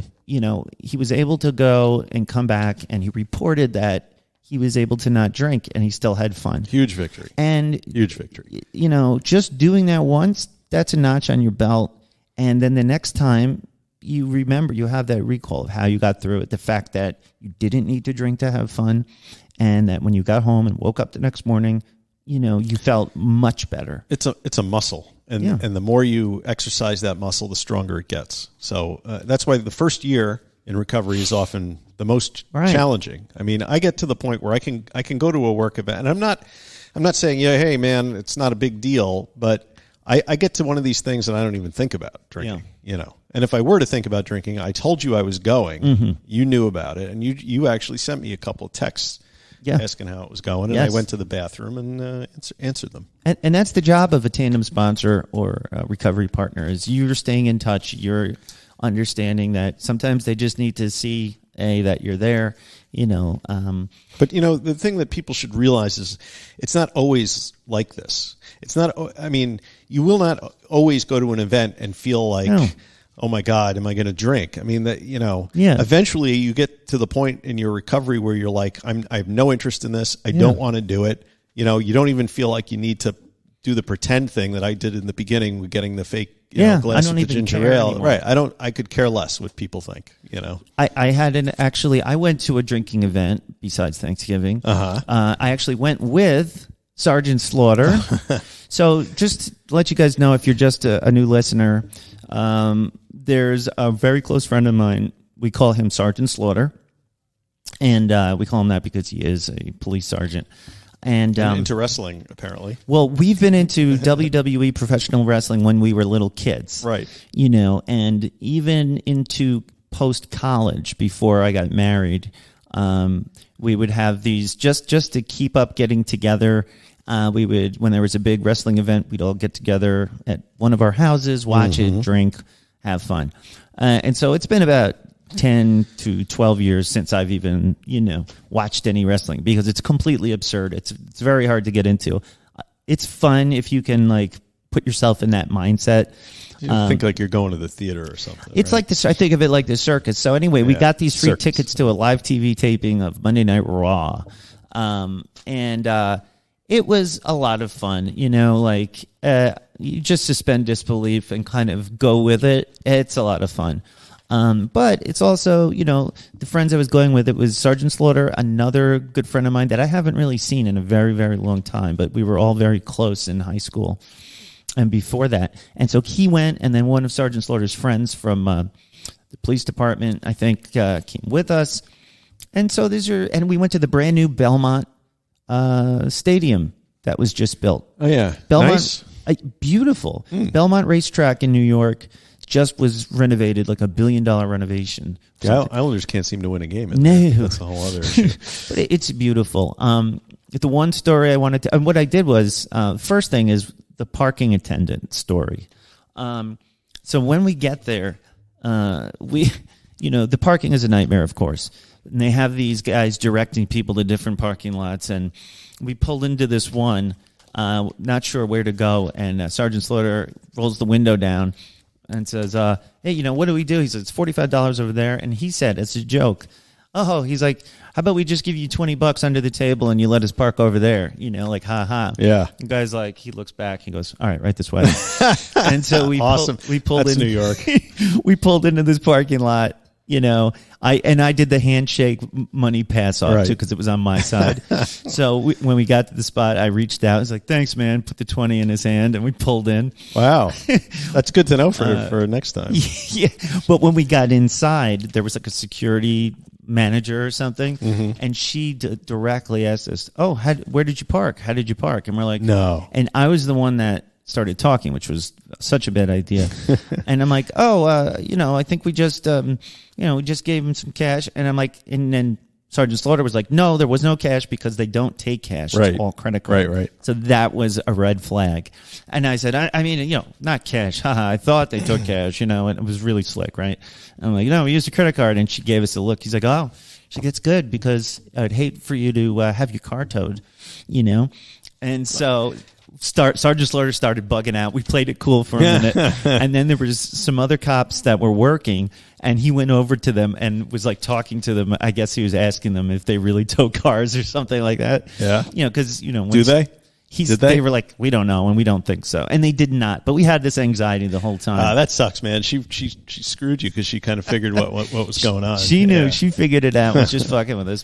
He was able to go and come back, and he reported that he was able to not drink and he still had fun. Huge victory. And huge victory. Just doing that once, that's a notch on your belt. And then the next time you remember, you have that recall of how you got through it, the fact that you didn't need to drink to have fun, and that when you got home and woke up the next morning, you felt much better. It's a muscle, and the more you exercise that muscle, the stronger it gets. So that's why the first year in recovery is often the most challenging. I get to the point where I can go to a work event, and I'm not saying, hey man, it's not a big deal, but I get to one of these things and I don't even think about drinking, And if I were to think about drinking, I told you I was going. Mm-hmm. You knew about it, and you actually sent me a couple of texts asking how it was going, and I went to the bathroom and answered them. And that's the job of a tandem sponsor or a recovery partner, is you're staying in touch, you're understanding that sometimes they just need to see that you're there. But the thing that people should realize is it's not always like this. It's not. You will not always go to an event and feel like, oh my God, am I going to drink? Eventually you get to the point in your recovery where you're like, I have no interest in this. I don't want to do it. You don't even feel like you need to do the pretend thing that I did in the beginning with getting the fake glass of the ginger ale. Anymore. Right. I could care less what people think, I went to a drinking event besides Thanksgiving. Uh-huh. I actually went with Sergeant Slaughter. So just to let you guys know, if you're just a new listener, there's a very close friend of mine. We call him Sergeant Slaughter. And we call him that because he is a police sergeant. And into wrestling, apparently. Well, we've been into WWE professional wrestling when we were little kids. Right. And even into post-college, before I got married, we would have these just to keep up getting together. We would, when there was a big wrestling event, we'd all get together at one of our houses, watch it, drink, have fun. And so it's been about 10 to 12 years since I've even, watched any wrestling, because it's completely absurd. It's very hard to get into. It's fun if you can put yourself in that mindset. You think like you're going to the theater or something. It's like this. I think of it like the circus. So anyway, we got these free tickets to a live TV taping of Monday Night Raw. And it was a lot of fun, you just suspend disbelief and kind of go with it. It's a lot of fun. But it's also, the friends I was going with, it was Sergeant Slaughter, another good friend of mine that I haven't really seen in a very, very long time, but we were all very close in high school and before that. And so he went, and then one of Sergeant Slaughter's friends from the police department, I think, came with us. And so and we went to the brand new Belmont stadium that was just built. Oh, yeah. Belmont, nice. Beautiful. Belmont Racetrack in New York just was renovated, like $1 billion renovation. Yeah, Islanders can't seem to win a game. No. That's a whole other issue. But it's beautiful. The one story I wanted to... And what I did was, first thing is the parking attendant story. So when we get there, the parking is a nightmare, of course. And they have these guys directing people to different parking lots. And we pulled into this one, not sure where to go. And Sergeant Slaughter rolls the window down and says, hey, what do we do? He says, it's $45 over there. And he said, it's a joke. Oh, he's like, how about we just give you $20 under the table and you let us park over there? Ha ha. Yeah. The guy's like, he looks back, he goes, all right, right this way. And so we pulled That's in New York. We pulled into this parking lot. I did the handshake money pass off too, because it was on my side. So when we got to the spot, I reached out. I was like, "Thanks, man." Put the 20 in his hand, and we pulled in. Wow, that's good to know for next time. Yeah, but when we got inside, there was like a security manager or something, and she directly asked us, "Oh, where did you park? How did you park?" And we're like, "No." And I was the one that started talking, which was such a bad idea. And I'm like, I think we just, we just gave him some cash. And I'm like, and then Sergeant Slaughter was like, no, there was no cash because they don't take cash. Right. It's all credit card. Right. So that was a red flag. And I said, I mean, not cash. Haha, I thought they took cash, and it was really slick, right? I'm like, we used a credit card. And she gave us a look. He's like, oh, she gets good because I'd hate for you to have your car towed, And so... Sergeant Slaughter started bugging out. We played it cool for a minute. And then there was some other cops that were working, and he went over to them and was talking to them. I guess he was asking them if they really tow cars or something like that. Yeah. Because, do they? They were like, we don't know, and we don't think so. And they did not. But we had this anxiety the whole time. That sucks, man. She screwed you because she kind of figured what was going on. She knew. Yeah. She figured it out. Was just fucking with us.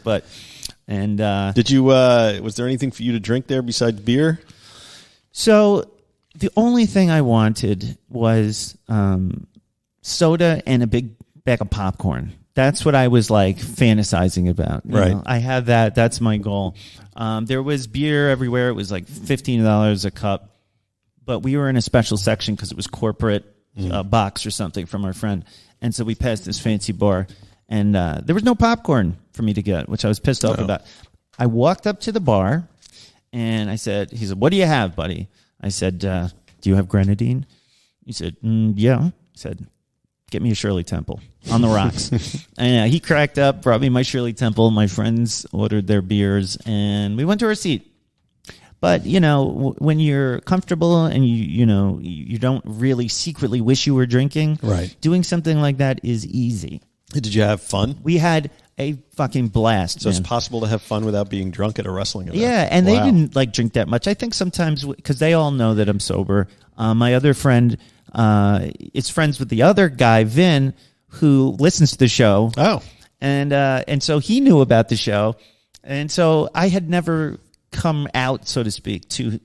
Did you, was there anything for you to drink there besides beer? So the only thing I wanted was soda and a big bag of popcorn. That's what I was fantasizing about. Right. I had that. That's my goal. There was beer everywhere. It was $15 a cup. But we were in a special section because it was corporate box or something from our friend. And so we passed this fancy bar. And there was no popcorn for me to get, which I was pissed off about. I walked up to the bar. And he said, what do you have, buddy? I said, do you have grenadine? He said, yeah. He said, get me a Shirley Temple on the rocks. And he cracked up, brought me my Shirley Temple. My friends ordered their beers, and we went to our seat. But, when you're comfortable and you don't really secretly wish you were drinking, right, doing something like that is easy. Did you have fun? We had a fucking blast. So it's possible to have fun without being drunk at a wrestling event. Yeah, and they didn't drink that much. I think sometimes because they all know that I'm sober. My other friend is friends with the other guy, Vin, who listens to the show. Oh, and so he knew about the show, and so I had never come out, so to speak, to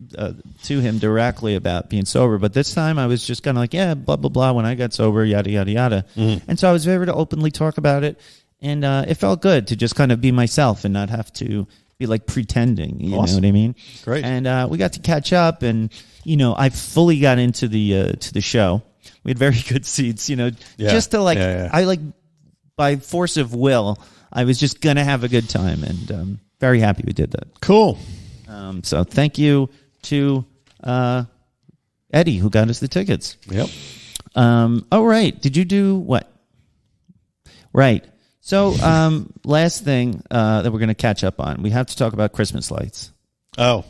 him directly about being sober. But this time I was just kind of yeah, blah blah blah. When I got sober, yada yada yada, and so I was able to openly talk about it. And it felt good to just kind of be myself and not have to be like pretending. You Awesome. know what I mean? Great. And we got to catch up, and I fully got into the show. We had very good seats. Just to I by force of will, I was just gonna have a good time, and very happy we did that. Cool. So thank you to Eddie who got us the tickets. Yep. Oh, right. Did you do what? Right. So last thing that we're going to catch up on, we have to talk about Christmas lights. Oh,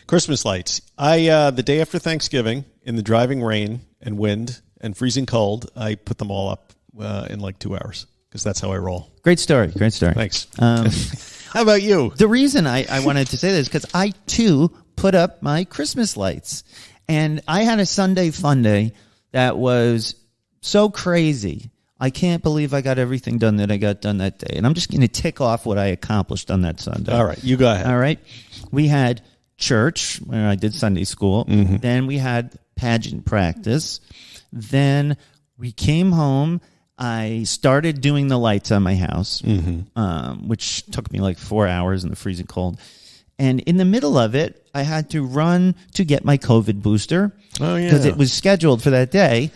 Christmas lights. The day after Thanksgiving, in the driving rain and wind and freezing cold, I put them all up in like 2 hours because that's how I roll. Great story. Thanks. How about you? The reason I wanted to say this is because I, too, put up my Christmas lights. And I had a Sunday fun day that was so crazy. I can't believe I got everything done that I got done that day. And I'm just going to tick off what I accomplished on that Sunday. All right, you go ahead. All right. We had church, where I did Sunday school. Mm-hmm. Then we had pageant practice. Then we came home. I started doing the lights on my house, which took me like 4 hours in the freezing cold. And in the middle of it, I had to run to get my COVID booster. Oh, yeah. Because it was scheduled for that day.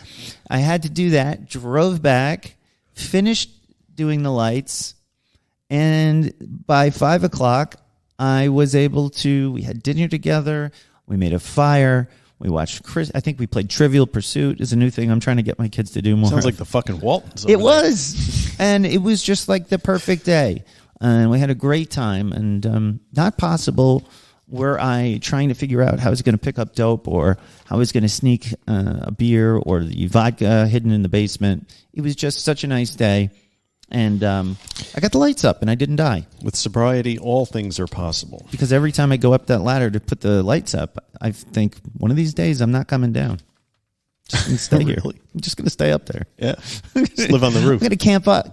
I had to do that, drove back, finished doing the lights, and by 5 o'clock, I was able to, we had dinner together, we made a fire, we watched I think we played Trivial Pursuit is a new thing I'm trying to get my kids to do more. Sounds like the fucking Waltons. It was. And it was just like the perfect day. And we had a great time. And not possible were I trying to figure out how I was going to pick up dope or how I was going to sneak a beer or the vodka hidden in the basement. It was just such a nice day. And I got the lights up and I didn't die. With sobriety, all things are possible. Because every time I go up that ladder to put the lights up, I think one of these days I'm not coming down. Just going to stay here. Really? I'm just going to stay up there. Yeah. Just live on the roof. I'm going to camp out.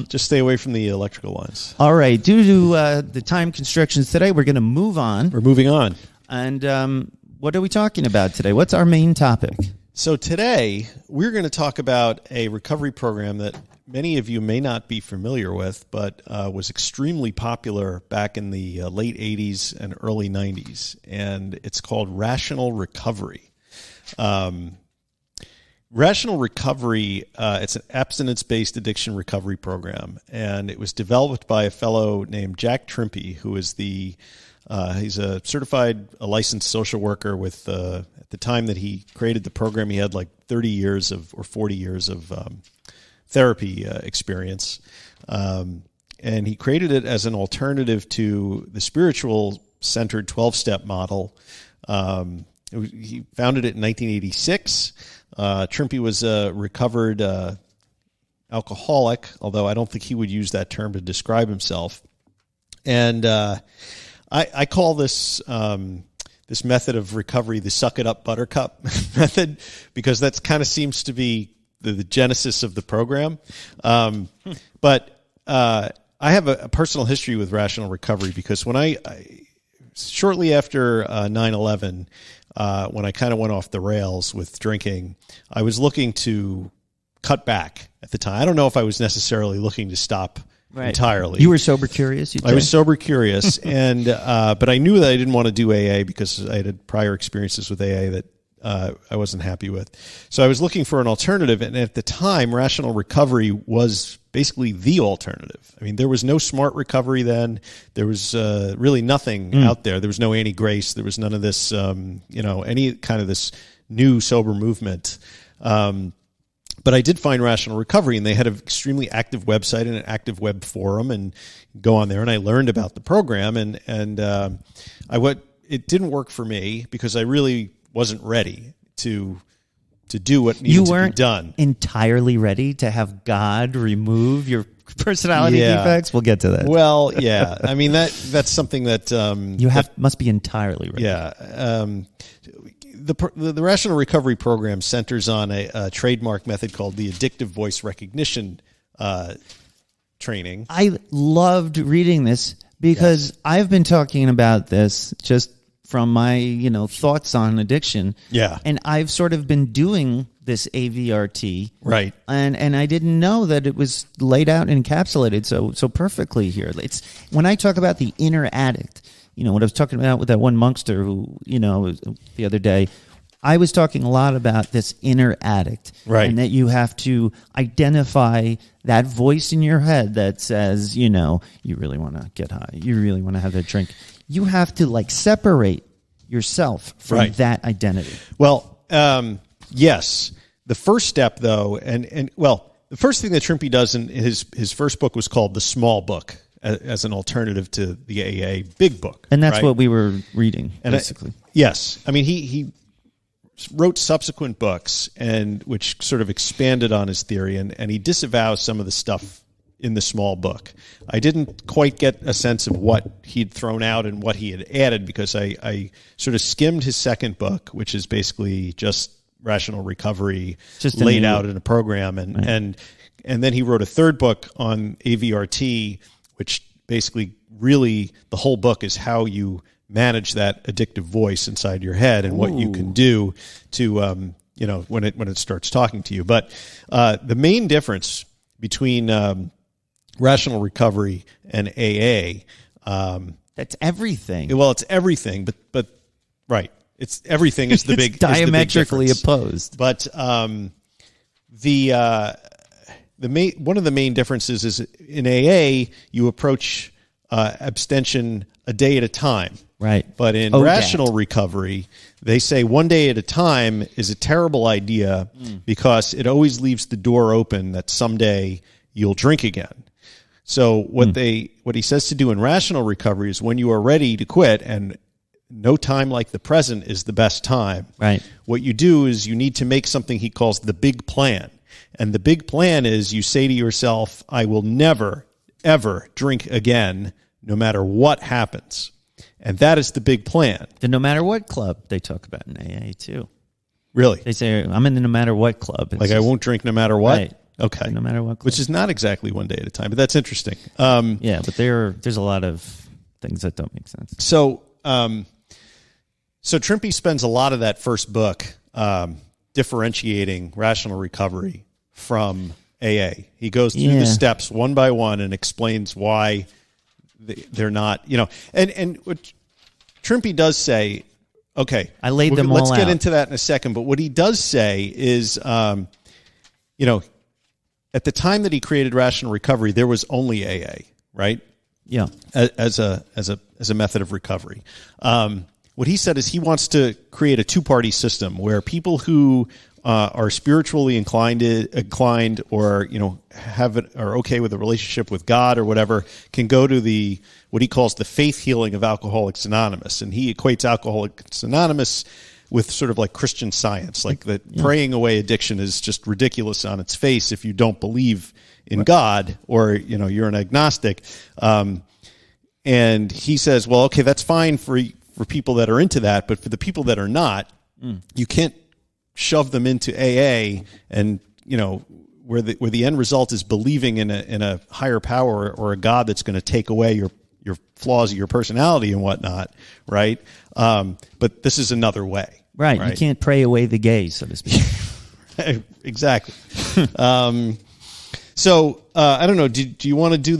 Just stay away from the electrical lines. All right. Due to the time constrictions today, we're going to move on. We're moving on. And what are we talking about today? What's our main topic? So today, we're going to talk about a recovery program that many of you may not be familiar with, but was extremely popular back in the late 80s and early 90s. And it's called Rational Recovery. Rational Recovery, it's an abstinence-based addiction recovery program. And it was developed by a fellow named Jack Trimpey, who is he's a certified, a licensed social worker with, at the time that he created the program, he had like 30 years or 40 years of therapy experience. And he created it as an alternative to the spiritual-centered 12-step model. He founded it in 1986. Trimpy was a recovered alcoholic, although I don't think he would use that term to describe himself. And I call this this method of recovery the suck it up buttercup method, because that kind of seems to be the genesis of the program. But I have a personal history with Rational Recovery, because when I shortly after 9/11, when I kind of went off the rails with drinking, I was looking to cut back at the time. I don't know if I was necessarily looking to stop entirely. You were sober curious? I was sober curious, and but I knew that I didn't want to do AA because I had prior experiences with AA that I wasn't happy with. So I was looking for an alternative, and at the time, Rational Recovery was basically the alternative. I mean, there was no smart recovery then. There was really nothing out there. There was no anti-grace. There was none of this, any kind of this new sober movement. But I did find Rational Recovery, and they had an extremely active website and an active web forum, and go on there, and I learned about the program, and it didn't work for me because I really wasn't ready to do what needed to be done. You weren't entirely ready to have God remove your personality defects? We'll get to that. Well, yeah. I mean, that's something that... must be entirely ready. Yeah. The Rational Recovery program centers on a trademark method called the addictive voice recognition training. I loved reading this because I've been talking about this just from my, thoughts on addiction. Yeah. And I've sort of been doing this AVRT. Right. And I didn't know that it was laid out and encapsulated so perfectly here. It's when I talk about the inner addict, what I was talking about with that one monkster who, the other day, I was talking a lot about this inner addict. Right. And that you have to identify that voice in your head that says, you really want to get high. You really want to have that drink. You have to separate yourself from that identity. Well, yes. The first step, though, and the first thing that Trimpy does in his first book was called The Small Book, as an alternative to the AA Big Book. And that's what we were reading, basically. Yes. I mean, he wrote subsequent books which sort of expanded on his theory, and he disavows some of the stuff in the small book. I didn't quite get a sense of what he'd thrown out and what he had added, because I sort of skimmed his second book, which is basically just rational recovery laid out in a program. And then he wrote a third book on AVRT, which basically really the whole book is how you manage that addictive voice inside your head and what you can do to, when it starts talking to you. But the main difference between rational recovery and AA, that's everything. Well, it's everything, but right. It's everything is the big it's diametrically is the big opposed. But one of the main differences is in AA you approach abstention a day at a time. Right. But in rational recovery, they say one day at a time is a terrible idea because it always leaves the door open that someday you'll drink again. So what he says to do in rational recovery is when you are ready to quit, and no time like the present is the best time. Right. What you do is you need to make something he calls the big plan. And the big plan is you say to yourself, I will never, ever drink again, no matter what happens. And that is the big plan. The no matter what club they talk about in AA too. Really? They say, I'm in the no matter what club. Like I won't drink no matter what? Right. Okay. No matter what club. Which is not exactly one day at a time, but that's interesting. Yeah, but there's a lot of things that don't make sense. So Trimpy spends a lot of that first book differentiating rational recovery from AA. He goes through the steps one by one and explains why they're not, and what Trimpy does say, okay, I laid them all out. Let's get into that in a second. But what he does say is, at the time that he created rational recovery, there was only AA, right? Yeah. As a method of recovery. What he said is he wants to create a two-party system where people who are spiritually inclined or are okay with a relationship with God or whatever can go to what he calls the faith healing of Alcoholics Anonymous, and he equates Alcoholics Anonymous with sort of like Christian Science, like that praying away addiction is just ridiculous on its face if you don't believe in God or you're an agnostic. And he says, well, okay, that's fine for people that are into that, but for the people that are not, you can't shove them into AA and where the end result is believing in a higher power or a God that's going to take away your flaws of your personality and whatnot, right? But this is another way. Right. You can't pray away the gays, so to speak. Exactly. So I don't know. Do you want to do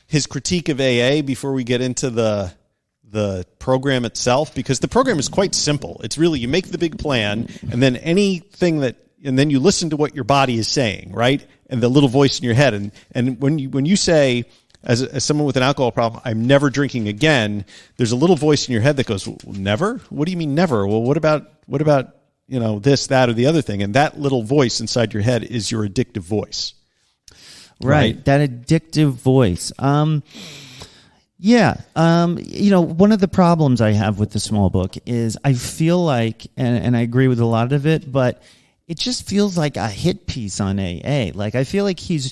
his critique of AA before we get into the program itself? Because the program is quite simple. It's really you make the big plan, and then and then you listen to what your body is saying, right? And the little voice in your head. And when you say, as someone with an alcohol problem, I'm never drinking again, there's a little voice in your head that goes, well, never? What do you mean never? Well, what about this, that, or the other thing? And that little voice inside your head is your addictive voice. Right. That addictive voice. One of the problems I have with the small book is I feel like, and I agree with a lot of it, but it just feels like a hit piece on AA. Like I feel like he's,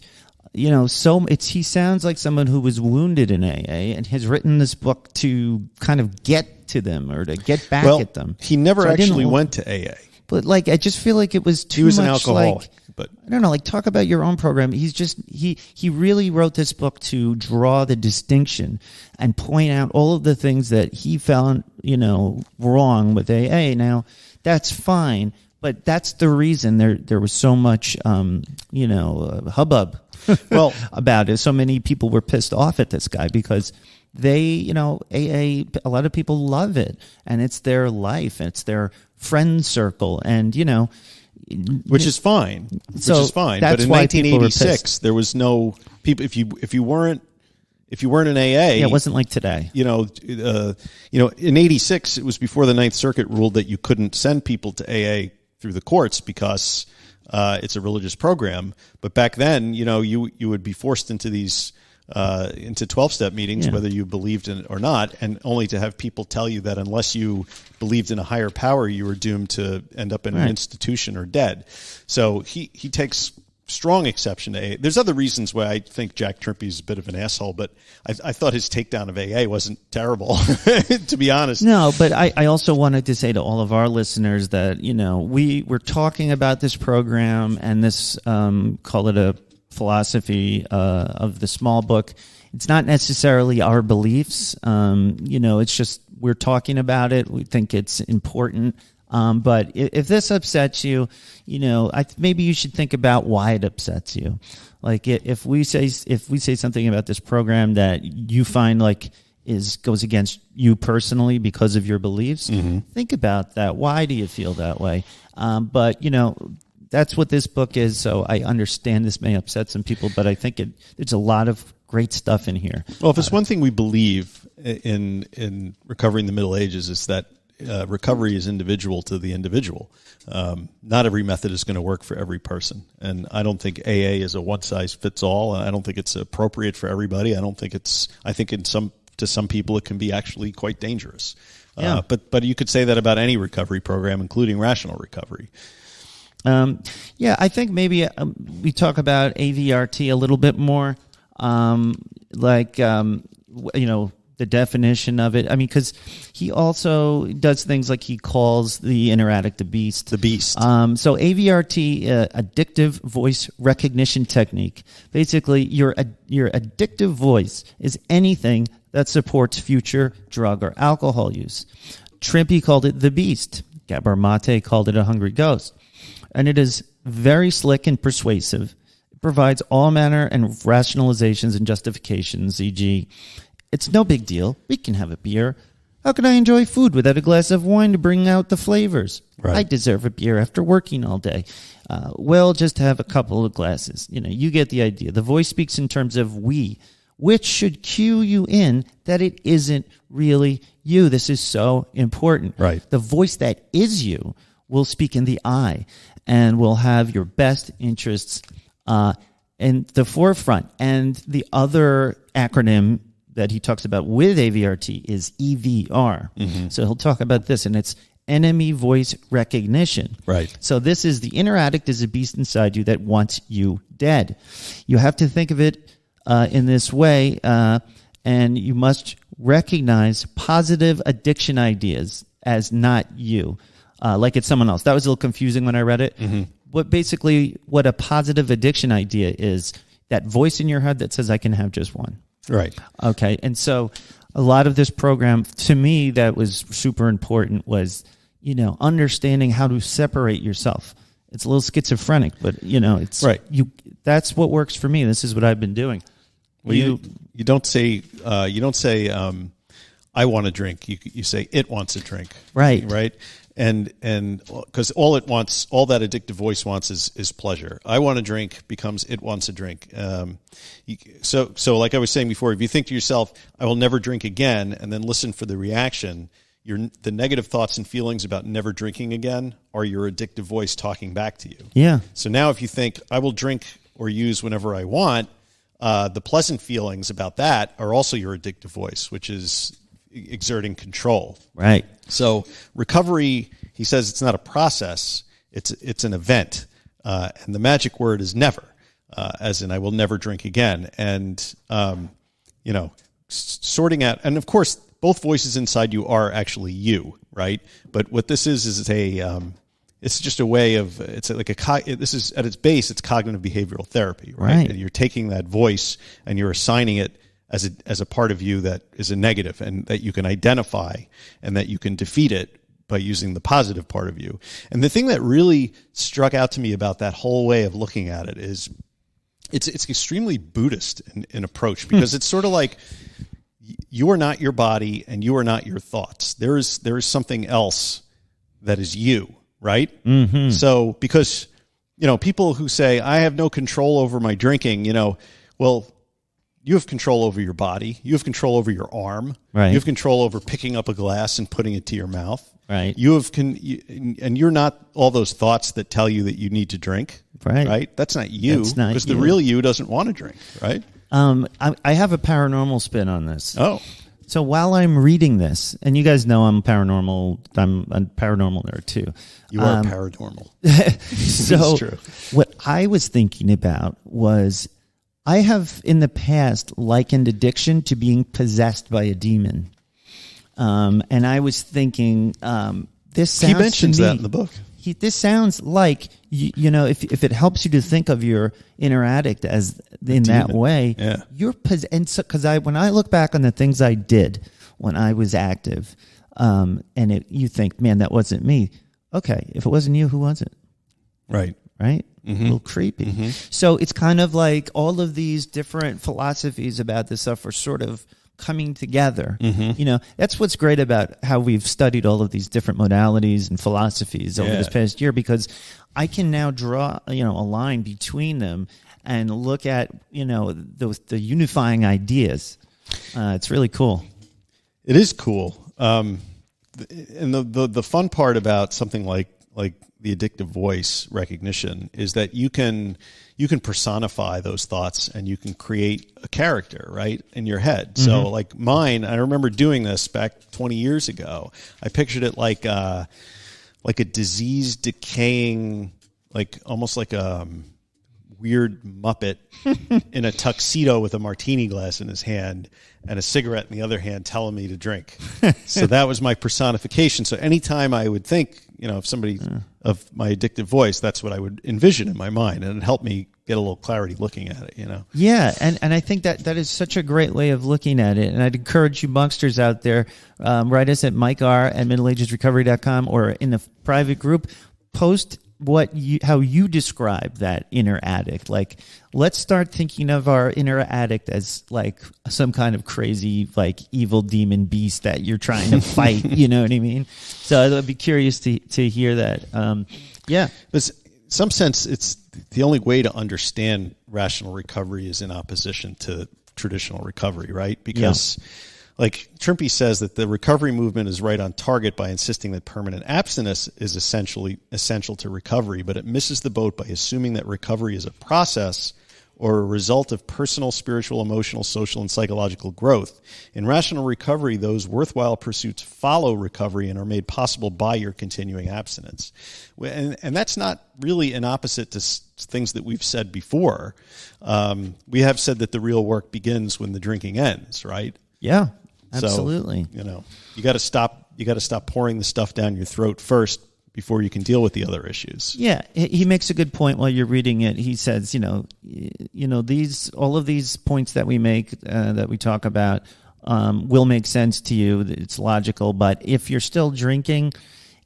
he sounds like someone who was wounded in AA and has written this book to kind of get to them or to get back at them. He never actually went to AA. But I just feel like it was too much. He was an alcoholic. But I don't know, like talk about your own program. He really wrote this book to draw the distinction and point out all of the things that he found, wrong with AA. Now, that's fine, but that's the reason there was so much, hubbub about it. So many people were pissed off at this guy because AA, a lot of people love it, and it's their life, and it's their friend circle, and which is fine. But in 1986, there was no people. If you weren't an AA, it wasn't like today. In '86, it was before the Ninth Circuit ruled that you couldn't send people to AA through the courts because it's a religious program. But back then, you would be forced into these. Into 12-step meetings, whether you believed in it or not, and only to have people tell you that unless you believed in a higher power, you were doomed to end up in an institution or dead. So he takes strong exception to AA. There's other reasons why I think Jack Trimpey is a bit of an asshole, but I thought his takedown of AA wasn't terrible, to be honest. No, but I also wanted to say to all of our listeners that, we're talking about this program and this, call it a philosophy of the small book. It's not necessarily our beliefs. It's just we're talking about it. We think it's important. But if this upsets you, maybe you should think about why it upsets you. Like if we say something about this program that you find like goes against you personally because of your beliefs, think about that. Why do you feel that way? But that's what this book is, so I understand this may upset some people, but I think there's a lot of great stuff in here. Well, if it's one thing we believe in recovering the Middle Ages, is that recovery is individual to the individual. Not every method is going to work for every person, and I don't think AA is a one-size-fits-all. I don't think it's appropriate for everybody. I think to some people it can be actually quite dangerous. Yeah. But you could say that about any recovery program, including rational recovery. I think maybe we talk about AVRT a little bit more, the definition of it. I mean, because he also does things like he calls the interaddict the beast. The beast. So AVRT, addictive voice recognition technique. Basically, your addictive voice is anything that supports future drug or alcohol use. Trimpy called it the beast. Gabor Mate called it a hungry ghost. And it is very slick and persuasive. It provides all manner and rationalizations and justifications, e.g., it's no big deal. We can have a beer. How can I enjoy food without a glass of wine to bring out the flavors? Right. I deserve a beer after working all day. Well, just have a couple of glasses. You get the idea. The voice speaks in terms of we, which should cue you in that it isn't really you. This is so important. Right. The voice that is you will speak in the I and will have your best interests in the forefront. And the other acronym that he talks about with AVRT is EVR. Mm-hmm. So he'll talk about this, and it's enemy voice recognition. Right. So this is the inner addict is a beast inside you that wants you dead. You have to think of it in this way, and you must recognize positive addiction ideas as not you. Like it's someone else. That was a little confusing when I read it. Mm-hmm. What a positive addiction idea is, that voice in your head that says, I can have just one. Right. Okay. And so a lot of this program, to me, that was super important was, understanding how to separate yourself. It's a little schizophrenic, but, it's right. That's what works for me. This is what I've been doing. Well, you don't say, I want to drink. You say it wants a drink. Right. Right. And because all that addictive voice wants is pleasure. I want to drink becomes it wants a drink. So like I was saying before, if you think to yourself, I will never drink again, and then listen for the reaction, the negative thoughts and feelings about never drinking again are your addictive voice talking back to you. Yeah. So now if you think I will drink or use whenever I want, the pleasant feelings about that are also your addictive voice, which is exerting control. Right. So recovery, he says, it's not a process; it's an event, and the magic word is never, as in I will never drink again. And sorting out, and of course, both voices inside you are actually you, right? But what this is it's just a way of, it's like this is at its base, it's cognitive behavioral therapy, right? Right. And you're taking that voice and you're assigning it as a part of you that is a negative and that you can identify and that you can defeat it by using the positive part of you. And the thing that really struck out to me about that whole way of looking at it is it's extremely Buddhist in approach, because it's sort of like you are not your body and you are not your thoughts. There is something else that is you, right? Mm-hmm. So because, people who say, I have no control over my drinking, well, you have control over your body. You have control over your arm. Right. You have control over picking up a glass and putting it to your mouth. Right. And you're not all those thoughts that tell you that you need to drink. Right. Right. That's not you. That's not because you. the real you doesn't want to drink. Right. I have a paranormal spin on this. Oh. So while I'm reading this, and you guys know I'm a paranormal nerd too. You are paranormal. So it's true. What I was thinking about was, I have in the past likened addiction to being possessed by a demon. And I was thinking, this sounds, he mentions to me, that in the book. This sounds like, if it helps you to think of your inner addict as in that way, yeah. When I look back on the things I did when I was active, you think, man, that wasn't me. Okay, if it wasn't you, who was it? Right. Right? Mm-hmm. A little creepy. Mm-hmm. So it's kind of like all of these different philosophies about this stuff are sort of coming together. Mm-hmm. That's what's great about how we've studied all of these different modalities and philosophies over this past year, because I can now draw, a line between them and look at, the unifying ideas. It's really cool. It is cool. And the fun part about something like the addictive voice recognition is that you can personify those thoughts and you can create a character, right, in your head. Mm-hmm. So like mine, I remember doing this back 20 years ago. I pictured it like a diseased, decaying, almost like a weird Muppet in a tuxedo with a martini glass in his hand and a cigarette in the other hand telling me to drink. So that was my personification. So anytime I would think, of somebody of my addictive voice, that's what I would envision in my mind, and it helped me get a little clarity looking at it, Yeah, and I think that is such a great way of looking at it, and I'd encourage you Bunksters out there, write us at MikeR@middleagesrecovery.com or in the private group, post how you describe that inner addict. Like, let's start thinking of our inner addict as like some kind of crazy, like evil demon beast that you're trying to fight. You know what I mean? So I'd be curious to hear that. Yeah. But in some sense, it's the only way to understand rational recovery is in opposition to traditional recovery, right? Because like Trimpy says that the recovery movement is right on target by insisting that permanent abstinence is essential to recovery, but it misses the boat by assuming that recovery is a process or a result of personal, spiritual, emotional, social, and psychological growth. In rational recovery, those worthwhile pursuits follow recovery and are made possible by your continuing abstinence. And that's not really an opposite to things that we've said before. We have said that the real work begins when the drinking ends, right? Yeah. Absolutely. So, you got to stop pouring the stuff down your throat first before you can deal with the other issues. Yeah, he makes a good point while you're reading it. He says, all of these points that we make, that we talk about, will make sense to you. It's logical, but if you're still drinking,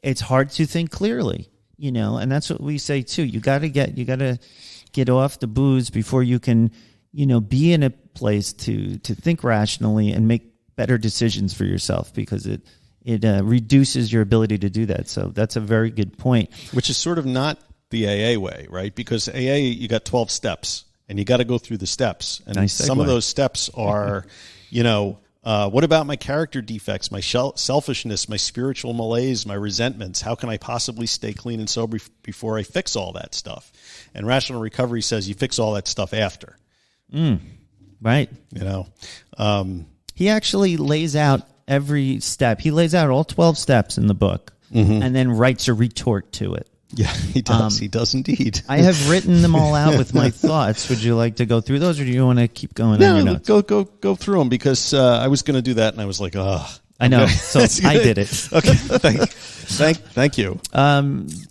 it's hard to think clearly. And that's what we say too. You got to get off the booze before you can, be in a place to think rationally and make better decisions for yourself, because it reduces your ability to do that. So that's a very good point. Which is sort of not the AA way, right? Because AA, you got 12 steps, and you got to go through the steps. And nice some of those steps are, what about my character defects, my selfishness, my spiritual malaise, my resentments? How can I possibly stay clean and sober before I fix all that stuff? And rational recovery says you fix all that stuff after. Right. He actually lays out every step. He lays out all 12 steps in the book, and then writes a retort to it. Yeah, he does. He does indeed. I have written them all out with my thoughts. Would you like to go through those, or do you want to keep going on your notes? Go through them, because I was going to do that, and I was like, I know. So I did it. Okay. Thank you.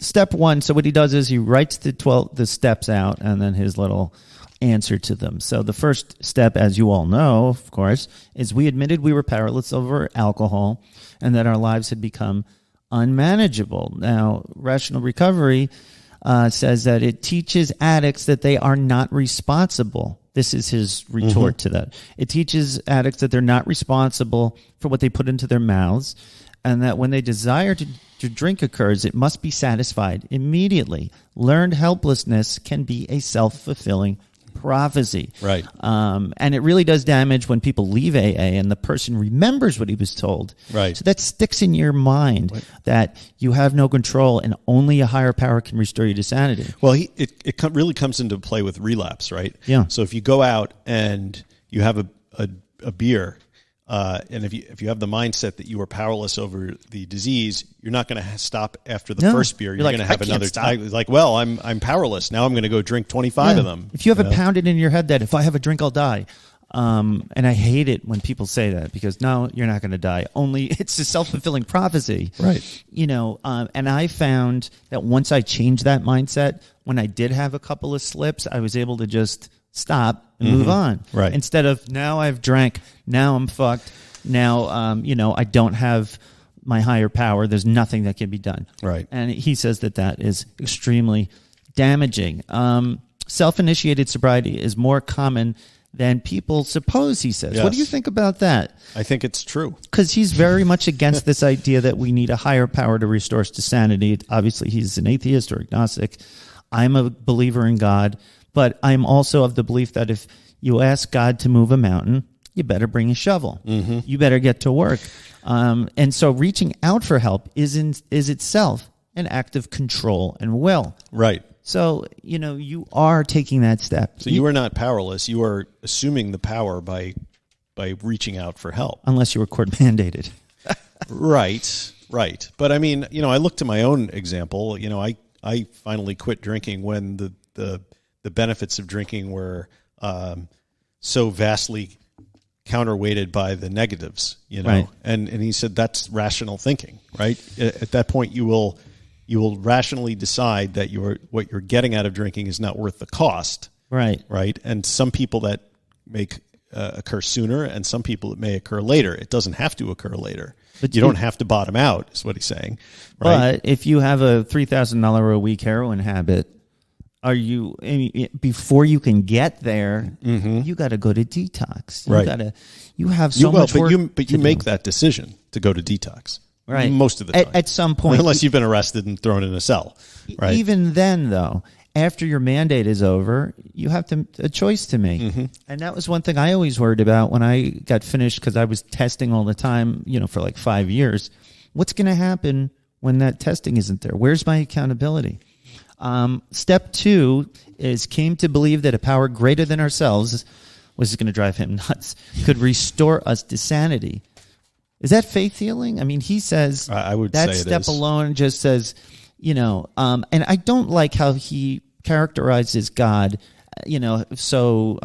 Step 1. So what he does is he writes the steps out and then his little answer to them. So the first step, as you all know, of course, is we admitted we were powerless over alcohol and that our lives had become unmanageable. Now, rational recovery says that it teaches addicts that they are not responsible. This is his retort to that. It teaches addicts that they're not responsible for what they put into their mouths, and that when they desire to drink occurs, it must be satisfied immediately. Learned helplessness can be a self-fulfilling prophecy. Right. And it really does damage when people leave AA and the person remembers what he was told. Right. So that sticks in your mind that you have no control and only a higher power can restore you to sanity. Well, it really comes into play with relapse, right? Yeah. So if you go out and you have a beer, and if you have the mindset that you are powerless over the disease, you're not going to stop after the first beer. You're like, going to have I can't another. stop. Like, well, I'm powerless now. I'm going to go drink 25 of them. If you have it pounded in your head that if I have a drink, I'll die. And I hate it when people say that because no, you're not going to die. Only it's a self-fulfilling prophecy. Right. And I found that once I changed that mindset, when I did have a couple of slips, I was able to just stop and move on. Right. Instead of now I've drank, now I'm fucked. Now, I don't have my higher power. There's nothing that can be done. Right. And he says that is extremely damaging. Self-initiated sobriety is more common than people suppose, he says. Yes. What do you think about that? I think it's true. Because he's very much against this idea that we need a higher power to restore us to sanity. Obviously, he's an atheist or agnostic. I'm a believer in God, but I'm also of the belief that if you ask God to move a mountain, you better bring a shovel. Mm-hmm. You better get to work. And so reaching out for help is itself an act of control and will. Right. So, you are taking that step. So you are not powerless. You are assuming the power by reaching out for help. Unless you were court mandated. Right. But I mean, I look to my own example. I finally quit drinking when the benefits of drinking were so vastly counterweighted by the negatives, Right. And he said that's rational thinking, right? At that point, you will rationally decide that what you're getting out of drinking is not worth the cost, Right. right? And some people that may occur sooner, and some people it may occur later. It doesn't have to occur later. But you don't have to bottom out, is what he's saying, right? But if you have a $3,000 a week heroin habit, before you can get there, you got to go to detox. Right. You have so much work. But you make that decision to go to detox. Right. Most of the time. At some point. Unless you've been arrested and thrown in a cell. Right. Even then, though, after your mandate is over, you have a choice to make. Mm-hmm. And that was one thing I always worried about when I got finished, because I was testing all the time, for like 5 years. What's going to happen when that testing isn't there? Where's my accountability? Step 2 is came to believe that a power greater than ourselves, was going to drive him nuts, could restore us to sanity. Is that faith healing? I mean, he says I would that say step it is. alone just says, and I don't like how he characterizes God, so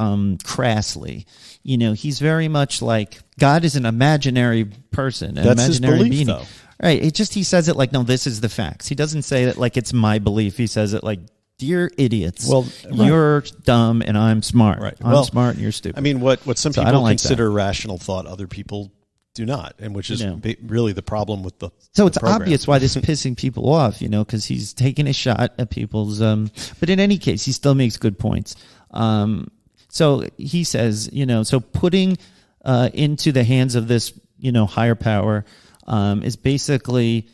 crassly. He's very much like God is an imaginary person, an That's his imaginary belief, being. though. Right. He says it like, no, this is the facts. He doesn't say it like it's my belief. He says it like, dear idiots, Well, right. you're dumb and I'm smart. Right. I'm Well, smart and you're stupid. I mean, what some So I people don't like consider rational thought, other people do not, and which is really the problem with the So the it's program. obvious why this is pissing people off, because he's taking a shot at people's. But in any case, he still makes good points. So he says, so putting into the hands of this, higher power is basically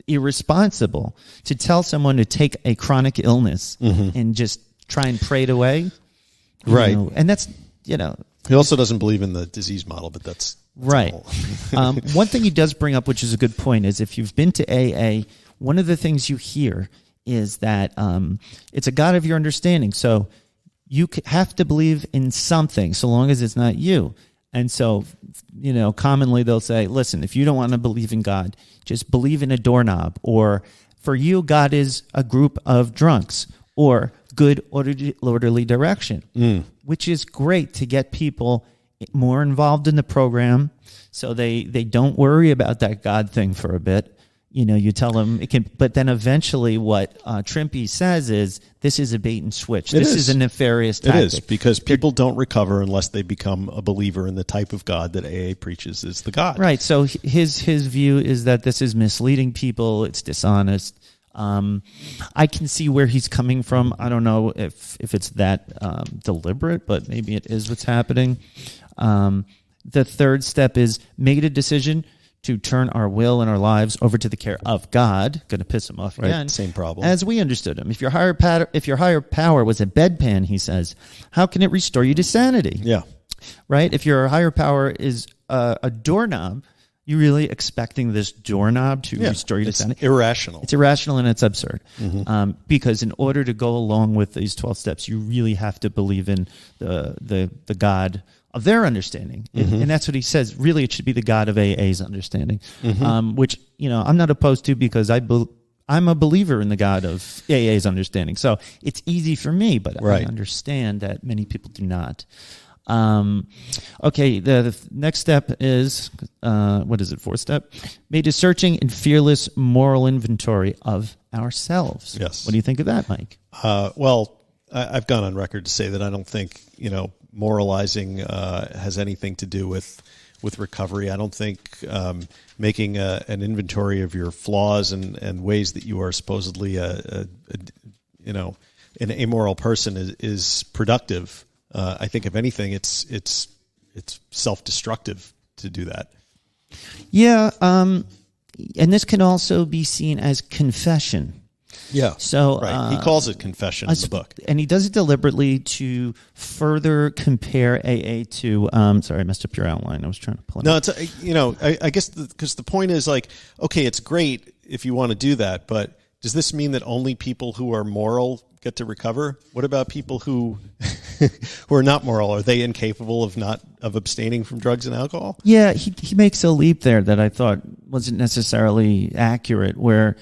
irresponsible. To tell someone to take a chronic illness and just try and pray it away, Right. And that's He also doesn't believe in the disease model, but that's right. all. One thing he does bring up, which is a good point, is if you've been to AA, one of the things you hear is that it's a God of your understanding. So you have to believe in something, so long as it's not you. And so, commonly they'll say, listen, if you don't want to believe in God, just believe in a doorknob. Or for you, God is a group of drunks, or good orderly direction, which is great to get people more involved in the program, so they don't worry about that God thing for a bit. You tell them it can, but then eventually what Trimpy says is, this is a bait and switch. This is a nefarious tactic. It is, because people don't recover unless they become a believer in the type of God that AA preaches is the God. Right. So his view is that this is misleading people. It's dishonest. I can see where he's coming from. I don't know if it's that deliberate, but maybe it is what's happening. The third step is make a decision to turn our will and our lives over to the care of God. Going to piss him off again. Right, same problem. As we understood him. If your higher power was a bedpan, he says, how can it restore you to sanity? Yeah. Right? If your higher power is a doorknob, you're really expecting this doorknob to restore you to sanity? It's irrational. It's irrational and it's absurd. Because in order to go along with these 12 steps, you really have to believe in the God of their understanding. And that's what he says. Really, it should be the God of AA's understanding, which, I'm not opposed to, because I'm a believer in the God of AA's understanding. So it's easy for me, but I understand that many people do not. Okay, the next step is, what is it, fourth step? Made a searching and fearless moral inventory of ourselves. Yes. What do you think of that, Mike? Well, I've gone on record to say that I don't think, moralizing has anything to do with recovery. I don't think making an inventory of your flaws and ways that you are supposedly an amoral person is productive. I think, if anything, it's self-destructive to do that. Yeah, and this can also be seen as confession. Yeah. So he calls it confession in the book, and he does it deliberately to further compare AA to. Sorry, I messed up your outline. I was trying to pull it. No, it's I guess because the point is, like, okay, it's great if you want to do that, but does this mean that only people who are moral get to recover? What about people who are not moral? Are they incapable of abstaining from drugs and alcohol? Yeah, he makes a leap there that I thought wasn't necessarily accurate, where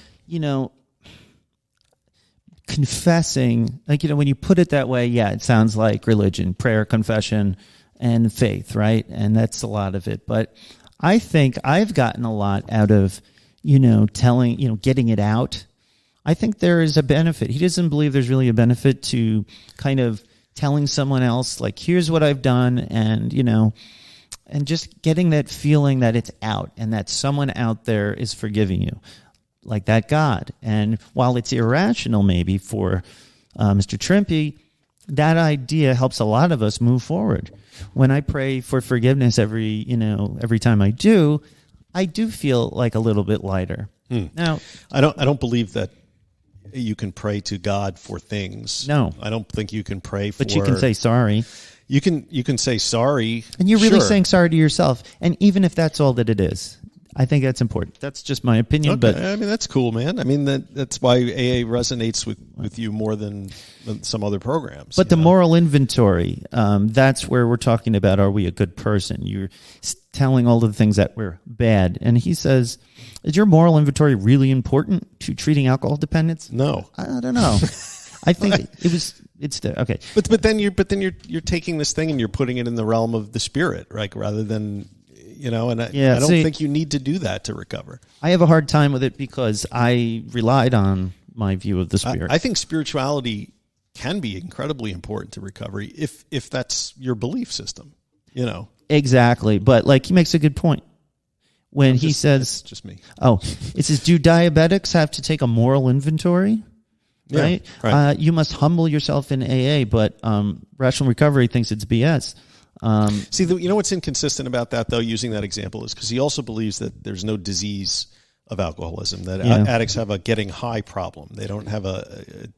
confessing, when you put it that way, it sounds like religion, prayer, confession, and faith, right? And that's a lot of it. But I think I've gotten a lot out of, telling, getting it out. I think there is a benefit. He doesn't believe there's really a benefit to kind of telling someone else, like, here's what I've done, and, and just getting that feeling that it's out and that someone out there is forgiving you. Like that God. And while it's irrational maybe for Mr. Trimpy, that idea helps a lot of us move forward. When I pray for forgiveness every time I do feel like a little bit lighter. Now, I don't believe that you can pray to God for things. No. I don't think you can pray for. But you can say sorry. You can say sorry. And you're really saying sorry to yourself. And even if that's all that it is, I think that's important. That's just my opinion. Okay. But I mean, that's cool, man. I mean, that's why AA resonates with you more than some other programs. But the moral inventory, that's where we're talking about, are we a good person? You're telling all the things that we're bad. And he says, is your moral inventory really important to treating alcohol dependence? No. I don't know. I think it's there. Okay. But then you're taking this thing and you're putting it in the realm of the spirit, right? Rather than, and I don't think you need to do that to recover. I have a hard time with it because I relied on my view of the spirit. I think spirituality can be incredibly important to recovery if that's your belief system, Exactly. But like, he makes a good point. When he says, it's just me. Oh, it says, do diabetics have to take a moral inventory? Yeah, right. You must humble yourself in AA, but Rational Recovery thinks it's BS. See, what's inconsistent about that, though, using that example, is because he also believes that there's no disease of alcoholism, that addicts have a getting high problem. They don't have that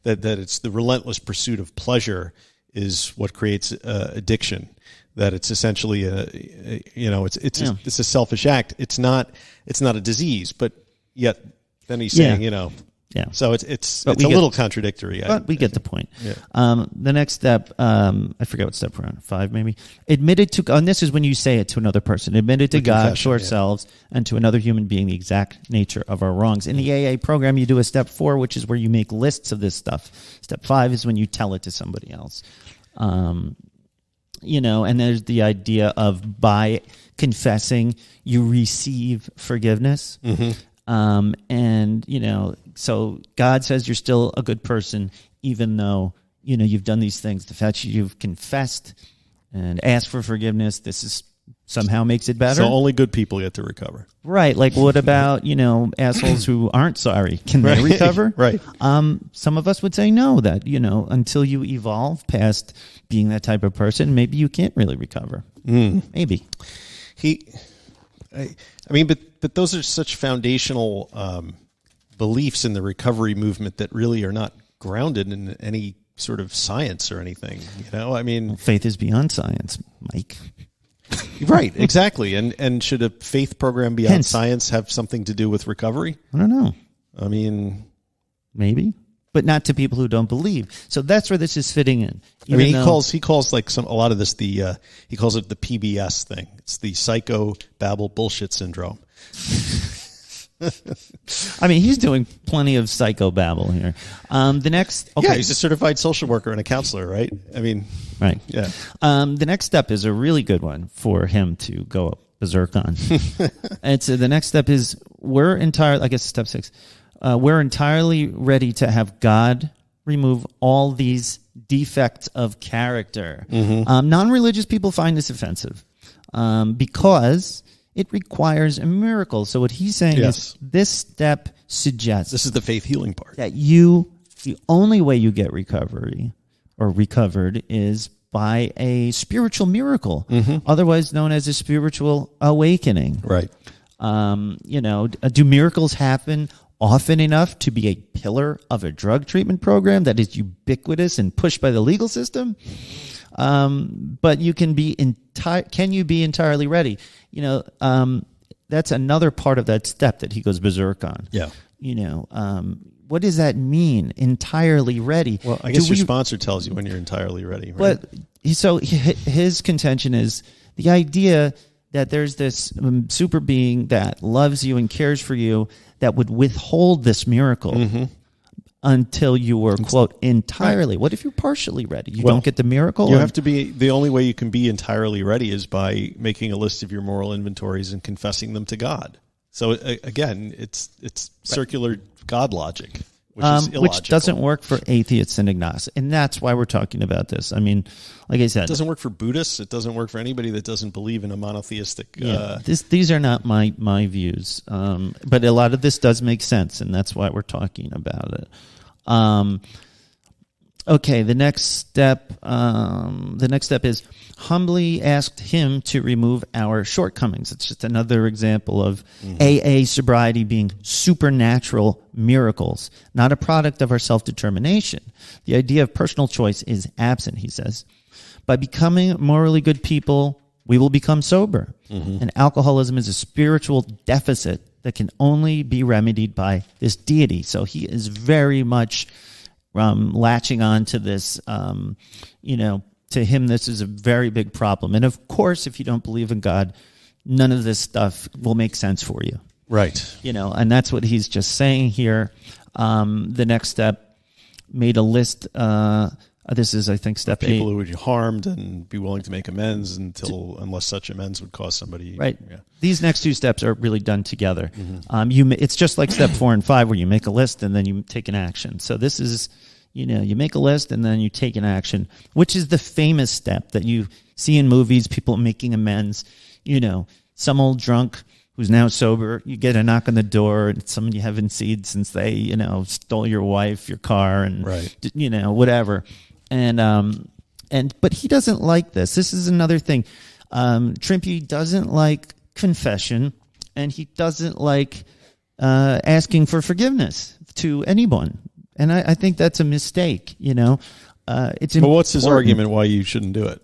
it's the relentless pursuit of pleasure is what creates addiction. That it's essentially it's a selfish act. It's not a disease, but yet then he's saying, Yeah. So it's a little contradictory. But we get the point. Yeah. The next step, I forget what step we're on, 5 maybe. Admitted to, and this is when you say it to another person, admitted to God, to ourselves, and to another human being the exact nature of our wrongs. In the AA program, you do a step 4, which is where you make lists of this stuff. Step 5 is when you tell it to somebody else. and there's the idea of by confessing, you receive forgiveness. And, so God says you're still a good person, even though, you've done these things. The fact that you've confessed and asked for forgiveness, this is somehow makes it better. So only good people get to recover. Right. Like what about, assholes who aren't sorry? Can they recover? Right. Some of us would say no, that, until you evolve past being that type of person, maybe you can't really recover. Maybe. But those are such foundational beliefs in the recovery movement that really are not grounded in any sort of science or anything. Faith is beyond science, Mike. Right, exactly. And should a faith program beyond science have something to do with recovery? I don't know. Maybe, but not to people who don't believe. So that's where this is fitting in. He calls like a lot of this he calls it the PBS thing. It's the psycho babble bullshit syndrome. He's doing plenty of psycho babble here. He's a certified social worker and a counselor, right? Right. Yeah. The next step is a really good one for him to go berserk on. The next step is step 6. We're entirely ready to have God remove all these defects of character. Non-religious people find this offensive because it requires a miracle. So what he's saying is this step suggests... This is the faith healing part. That the only way you get recovery or recovered is by a spiritual miracle, otherwise known as a spiritual awakening. Right. Do miracles happen often enough to be a pillar of a drug treatment program that is ubiquitous and pushed by the legal system? But you can be entirely ready? That's another part of that step that he goes berserk on. Yeah. What does that mean? Entirely ready? Well, I guess your sponsor tells you when you're entirely ready, right? But so his contention is the idea that there's this super being that loves you and cares for you that would withhold this miracle until you were, quote, entirely. Right. What if you're partially ready? You don't get the miracle? You have to be, the only way you can be entirely ready is by making a list of your moral inventories and confessing them to God. So again, it's circular God logic, which is illogical. Which doesn't work for atheists and agnostics. And that's why we're talking about this. Like I said, it doesn't work for Buddhists. It doesn't work for anybody that doesn't believe in a monotheistic. These are not my views, but a lot of this does make sense, and that's why we're talking about it. Okay, the next step is humbly asked him to remove our shortcomings. It's just another example of AA sobriety being supernatural miracles, not a product of our self-determination. The idea of personal choice is absent, he says. By becoming morally good people, we will become sober. And alcoholism is a spiritual deficit that can only be remedied by this deity. So he is very much latching on to this, to him, this is a very big problem. And of course, if you don't believe in God, none of this stuff will make sense for you. Right. And that's what he's just saying here. The next step made a list. This is, I think, step 8. People who would be harmed and be willing to make amends unless such amends would cause somebody. Right. Yeah. These next 2 steps are really done together. It's just like step 4 and 5 where you make a list and then you take an action. So this is, you make a list and then you take an action, which is the famous step that you see in movies, people making amends. Some old drunk who's now sober, you get a knock on the door and it's someone you haven't seen since they, stole your wife, your car, and, whatever. But he doesn't like this. This is another thing. Trimpy doesn't like confession, and he doesn't like asking for forgiveness to anyone. And I think that's a mistake. It's important. But what's his argument why you shouldn't do it?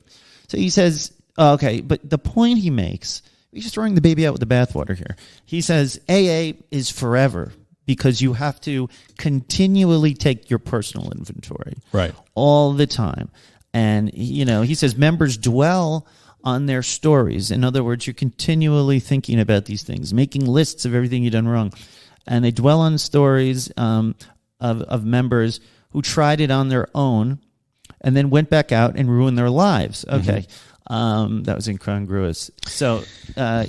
So he says, okay, but the point he makes, he's just throwing the baby out with the bathwater here. He says AA is forever, because you have to continually take your personal inventory. Right. All the time. And, he says members dwell on their stories. In other words, you're continually thinking about these things, making lists of everything you've done wrong. And they dwell on stories of members who tried it on their own and then went back out and ruined their lives. Okay. That was incongruous. So, I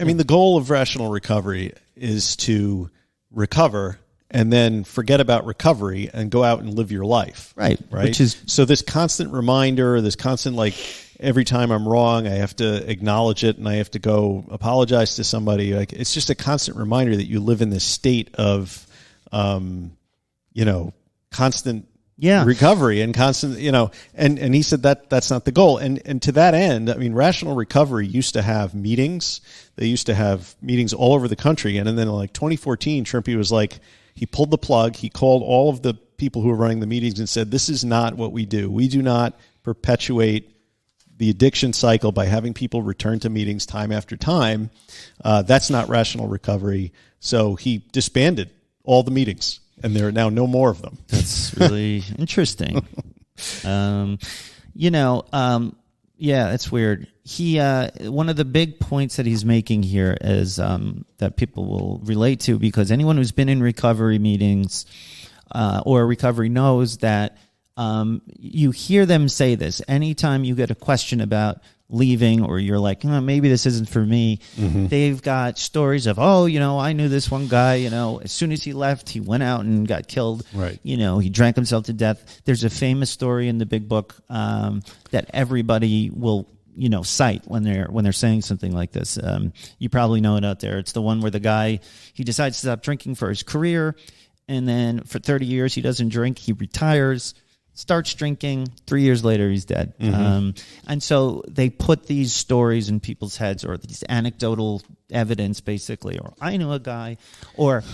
mean, the goal of rational recovery is to recover and then forget about recovery and go out and live your life. Right. Which is so this constant reminder, this constant every time I'm wrong, I have to acknowledge it and I have to go apologize to somebody. Like it's just a constant reminder that you live in this state of, constant recovery and constant, and he said that that's not the goal. And to that end, I mean, rational recovery used to have meetings. They used to have meetings all over the country. And then in 2014, Trimpy was like, he pulled the plug. He called all of the people who were running the meetings and said, this is not what we do. We do not perpetuate the addiction cycle by having people return to meetings time after time. That's not rational recovery. So he disbanded all the meetings, and there are now no more of them. That's really interesting. Yeah, it's weird. He one of the big points that he's making here is that people will relate to, because anyone who's been in recovery meetings or recovery knows that you hear them say this. Anytime you get a question about leaving, or you're like, maybe this isn't for me, they've got stories of, I knew this one guy, as soon as he left, he went out and got killed. Right. He drank himself to death. There's a famous story in the big book that everybody will, cite when they're saying something like this. You probably know it out there. It's the one where the guy, he decides to stop drinking for his career, and then for 30 years he doesn't drink. He retires, starts drinking. 3 years later, he's dead. And so they put these stories in people's heads, or these anecdotal evidence, basically, or I know a guy, or,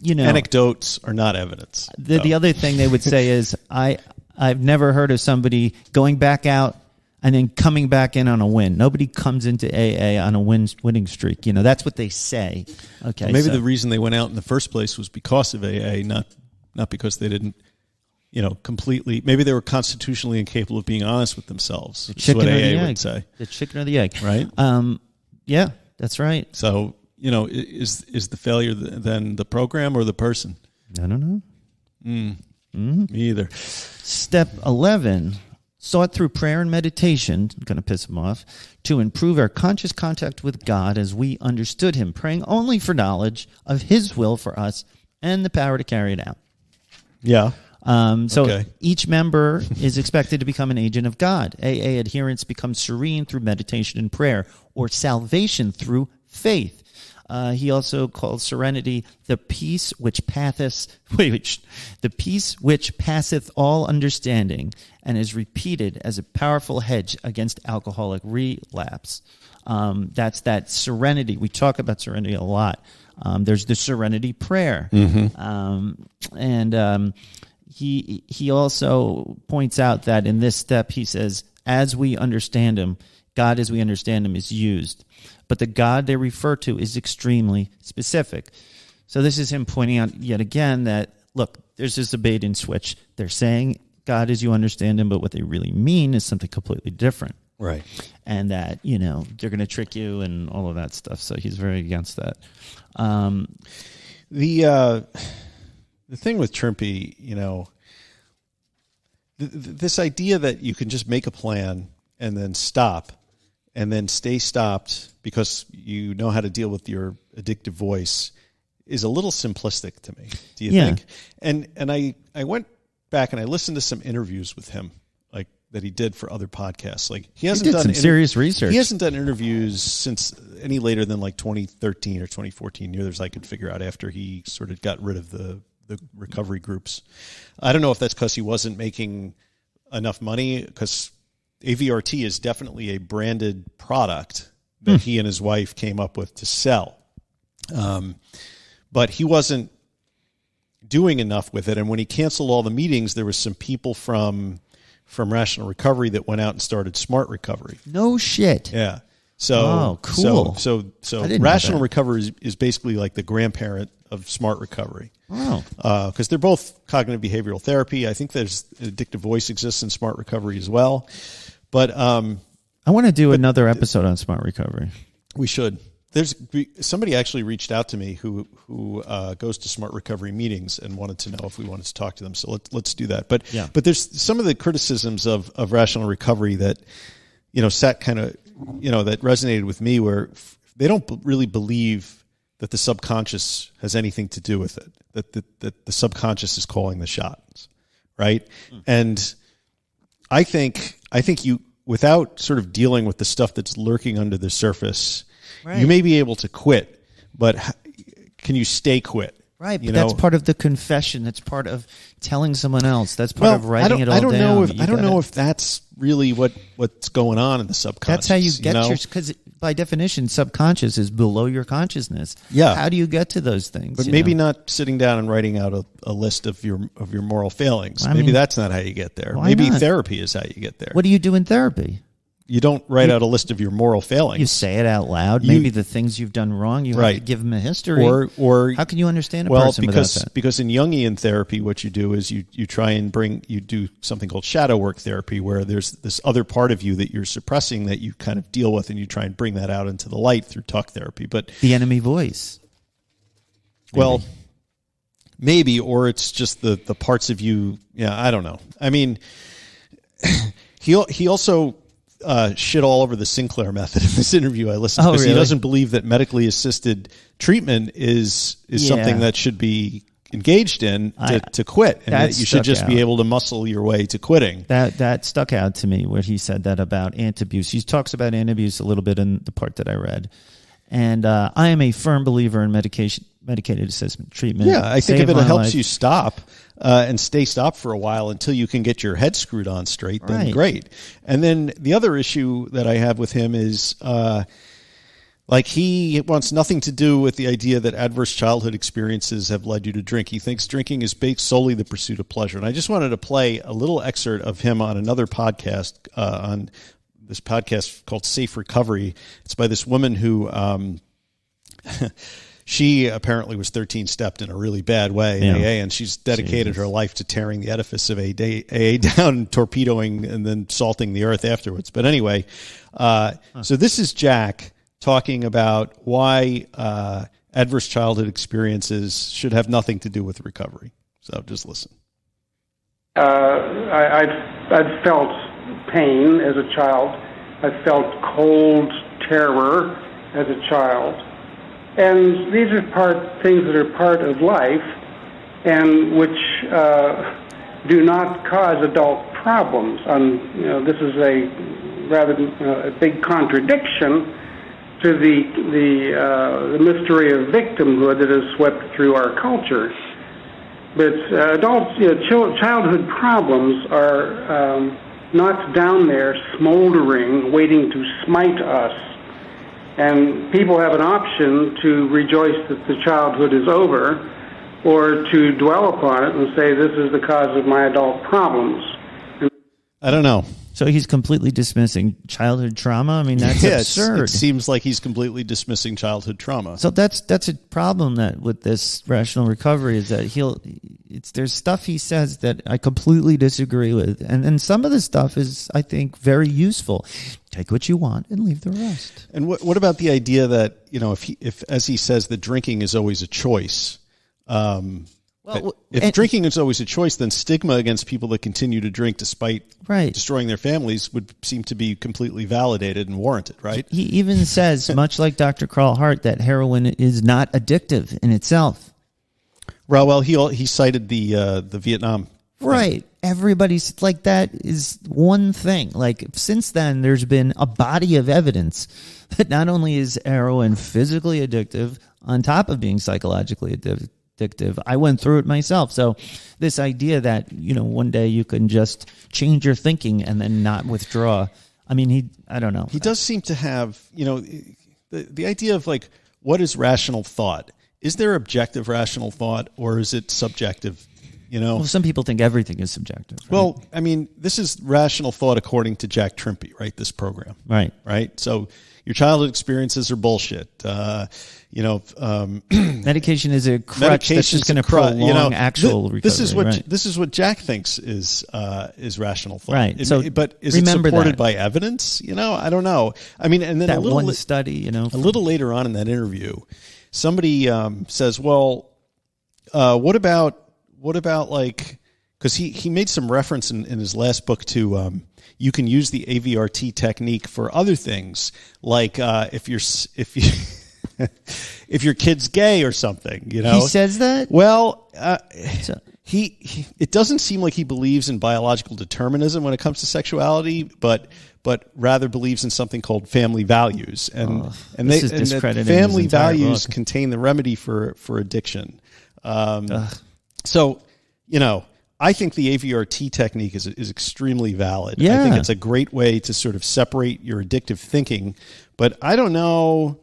Anecdotes are not evidence. The other thing they would say is, I've never heard of somebody going back out and then coming back in on a win. Nobody comes into AA on a winning streak. That's what they say. Okay, well, maybe the reason they went out in the first place was because of AA, not because they didn't, completely. Maybe they were constitutionally incapable of being honest with themselves. The chicken what or AA the would egg. say. The chicken or the egg. Right? Yeah, that's right. So, is the failure then the program or the person? I don't know. Me either. Step 11, sought through prayer and meditation, I'm going to piss him off, to improve our conscious contact with God as we understood him, praying only for knowledge of his will for us and the power to carry it out. Yeah. Each member is expected to become an agent of God. AA adherents become serene through meditation and prayer, or salvation through faith. He also calls serenity the peace which passeth all understanding, and is repeated as a powerful hedge against alcoholic relapse. That's that serenity. We talk about serenity a lot. There's the serenity prayer, and he also points out that in this step, he says, as we understand him, God as we understand him is used, but the God they refer to is extremely specific. So this is him pointing out yet again that, look, there's this bait and switch. They're saying God as you understand him, but what they really mean is something completely different. Right. And that, they're going to trick you and all of that stuff. So he's very against that. The thing with Trimpy, this idea that you can just make a plan and then stop and then stay stopped because you know how to deal with your addictive voice is a little simplistic to me. Do you think? And I went back and I listened to some interviews with him, like that he did for other podcasts. Like he hasn't done some serious research. He hasn't done interviews since any later than like 2013 or 2014, near as I could figure out, after he sort of got rid of the recovery groups. I don't know if that's because he wasn't making enough money, because AVRT is definitely a branded product that he and his wife came up with to sell. But he wasn't doing enough with it. And when he canceled all the meetings, there was some people from Rational Recovery that went out and started Smart Recovery. No shit. Yeah. So cool. So Rational Recovery is basically like the grandparent of Smart Recovery. Oh. Because they're both cognitive behavioral therapy. I think there's addictive voice exists in Smart Recovery as well. But I want to do another episode on Smart Recovery. We should. there's somebody actually reached out to me who goes to Smart Recovery meetings and wanted to know if we wanted to talk to them. So let's do that. But there's some of the criticisms of rational recovery that, sat kind of, that resonated with me, where they don't really believe that the subconscious has anything to do with it, that the subconscious is calling the shots, right? And I think you, without sort of dealing with the stuff that's lurking under the surface, right, you may be able to quit, but can you stay quit? Right, but that's part of the confession. That's part of telling someone else. That's part of writing it all down. I don't know if that's really what's going on in the subconscious. That's how you get because by definition, subconscious is below your consciousness. Yeah. How do you get to those things? But maybe not sitting down and writing out a list of your moral failings. Maybe that's not how you get there. Maybe therapy is how you get there. What do you do in therapy? You don't write out a list of your moral failings. You say it out loud. Maybe the things you've done wrong, you have to give them a history. Or how can you understand a person without that? Because in Jungian therapy, what you do is you try and you do something called shadow work therapy, where there's this other part of you that you're suppressing that you kind of deal with, and you try and bring that out into the light through talk therapy. But the enemy voice. Well, maybe, or it's just the parts of you. Yeah, I don't know. I mean, he also shit all over the Sinclair method in this interview I listened to, because he doesn't believe that medically assisted treatment is something that should be engaged in to quit, and that you should just be able to muscle your way to quitting. That stuck out to me, where he said that about anti-abuse. He talks about anti-abuse a little bit in the part that I read. And I am a firm believer in medicated assessment treatment. Yeah, I think if it helps you stop and stay stopped for a while until you can get your head screwed on straight, then great. And then the other issue that I have with him is he wants nothing to do with the idea that adverse childhood experiences have led you to drink. He thinks drinking is based solely the pursuit of pleasure. And I just wanted to play a little excerpt of him on another podcast, on this podcast called Safe Recovery. It's by this woman who she apparently was 13-stepped in a really bad way in AA, and she's dedicated her life to tearing the edifice of AA down, torpedoing and then salting the earth afterwards. But anyway, so this is Jack talking about why adverse childhood experiences should have nothing to do with recovery. So just listen. I've felt pain as a child. I felt cold terror as a child. And these are things that are part of life, and which do not cause adult problems. This is a rather a big contradiction to the mystery of victimhood that has swept through our culture. But childhood problems are not down there smoldering, waiting to smite us. And people have an option to rejoice that the childhood is over, or to dwell upon it and say, this is the cause of my adult problems. I don't know. So he's completely dismissing childhood trauma? I mean, that's absurd. It seems like he's completely dismissing childhood trauma. So that's a problem that with this rational recovery, is that there's stuff he says that I completely disagree with. And then some of the stuff is, I think, very useful. Take what you want and leave the rest. And what about the idea that, if as he says, that drinking is always a choice, if drinking is always a choice, then stigma against people that continue to drink despite destroying their families would seem to be completely validated and warranted, right? He even says, much like Dr. Carl Hart, that heroin is not addictive in itself. Well, he cited the Vietnam. Right. Everybody's like, that is one thing. Like, since then, there's been a body of evidence that not only is heroin physically addictive, on top of being psychologically addictive, I went through it myself. So this idea that, one day you can just change your thinking and then not withdraw. I mean, I don't know. He does seem to have, the idea of like, what is rational thought? Is there objective rational thought, or is it subjective You know, Well, some people think everything is subjective. Right? well, I mean, this is rational thought according to Jack Trimpey, right? This program, right. right? So your childhood experiences are bullshit. Medication is a crutch that's just going to prolong actual recovery. This is what Jack thinks is rational thought. Right. But is it supported by evidence? I don't know. I mean, and then that one study, a little later on in that interview, somebody says, "Well, what about like?" Because he made some reference in his last book to you can use the AVRT technique for other things, like if your kid's gay or something, He says that? Well, it doesn't seem like he believes in biological determinism when it comes to sexuality, but rather believes in something called family values, and family values contain the remedy for addiction. So, I think the AVRT technique is extremely valid. Yeah. I think it's a great way to sort of separate your addictive thinking, but I don't know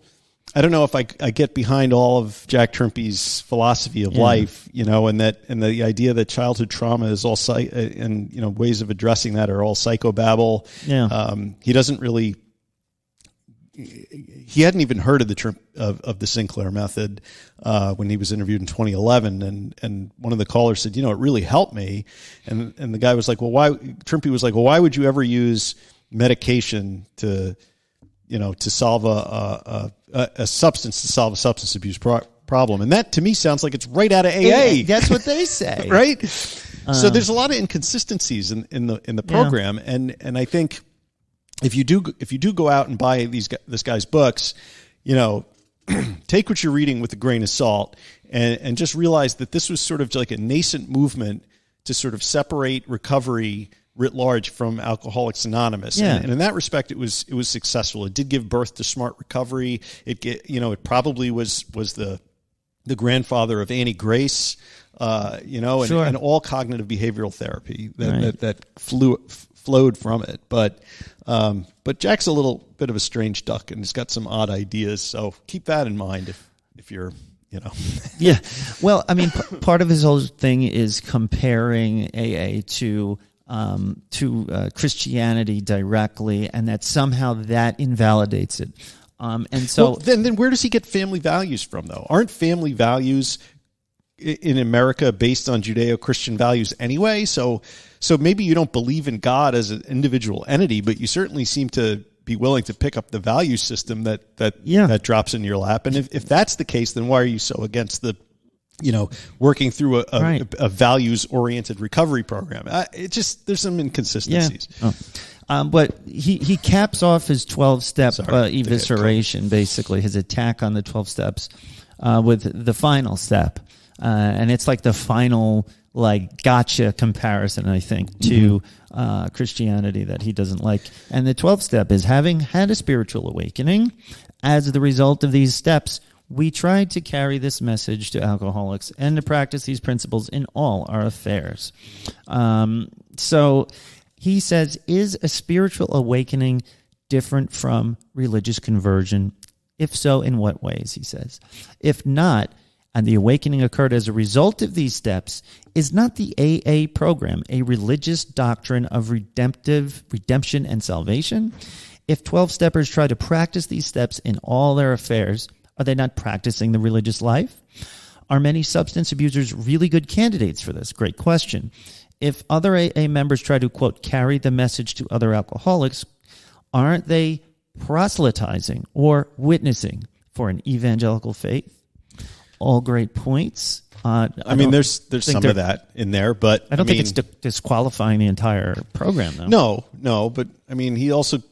if I get behind all of Jack Trimpey's philosophy of life, and the idea that childhood trauma is all and ways of addressing that are all psychobabble. Yeah. He doesn't really. He hadn't even heard of the Sinclair method when he was interviewed in 2011, and one of the callers said, it really helped me, and the guy was like, well, why? Trimpey was like, well, why would you ever use medication to solve a substance to solve a substance abuse problem? And that to me sounds like it's right out of AA. That's what they say, right? So there's a lot of inconsistencies in the program, and I think. If you do go out and buy this guy's books, take what you're reading with a grain of salt, and just realize that this was sort of like a nascent movement to sort of separate recovery writ large from Alcoholics Anonymous. Yeah. And in that respect, it was successful. It did give birth to Smart Recovery. It probably was the grandfather of Annie Grace, Sure. and all cognitive behavioral therapy that flowed from it. But Jack's a little bit of a strange duck, and he's got some odd ideas. So keep that in mind if you're, Yeah. Well, I mean, part of his whole thing is comparing AA to Christianity directly, and that somehow that invalidates it. And so then where does he get family values from, though? Aren't family values in America based on Judeo-Christian values anyway? So maybe you don't believe in God as an individual entity, but you certainly seem to be willing to pick up the value system that drops in your lap. And if that's the case, then why are you so against the working through a values-oriented recovery program? There's some inconsistencies. Yeah. But he caps off his 12-step evisceration, basically his attack on the 12 steps, with the final step, and it's like the final gotcha comparison, I think, to Christianity that he doesn't like. And the 12th step is, having had a spiritual awakening, as the result of these steps, we tried to carry this message to alcoholics and to practice these principles in all our affairs. So he says, is a spiritual awakening different from religious conversion? If so, in what ways, he says. If not, and the awakening occurred as a result of these steps, is not the AA program a religious doctrine of redemption and salvation? If 12-steppers try to practice these steps in all their affairs, are they not practicing the religious life? Are many substance abusers really good candidates for this? Great question. If other AA members try to, quote, carry the message to other alcoholics, aren't they proselytizing or witnessing for an evangelical faith? All great points. I mean, there's some of that in there, but I don't think it's disqualifying the entire program, though. No, but I mean, he also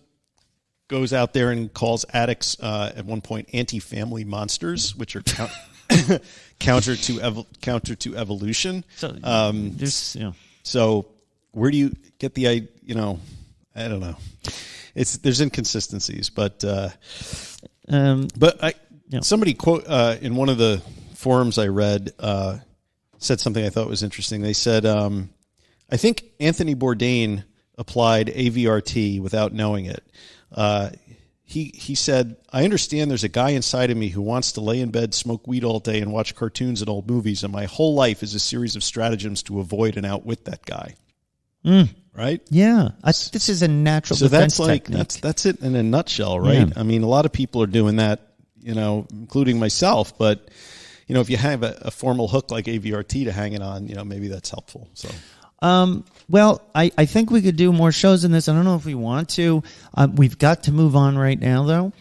goes out there and calls addicts at one point anti-family monsters, which are counter to evolution. So, So where do you get the I don't know. There's inconsistencies, but somebody quote in one of the forums I read said something I thought was interesting. They said, I think Anthony Bourdain applied AVRT without knowing it. he said, I understand there's a guy inside of me who wants to lay in bed, smoke weed all day, and watch cartoons and old movies, and my whole life is a series of stratagems to avoid and outwit that guy. Right? Yeah. This is a natural defense technique. That's it in a nutshell, right? Yeah. I mean, a lot of people are doing that, including myself, but if you have a formal hook like AVRT to hang it on, maybe that's helpful. So, well, I think we could do more shows in this. I don't know if we want to. We've got to move on right now, though.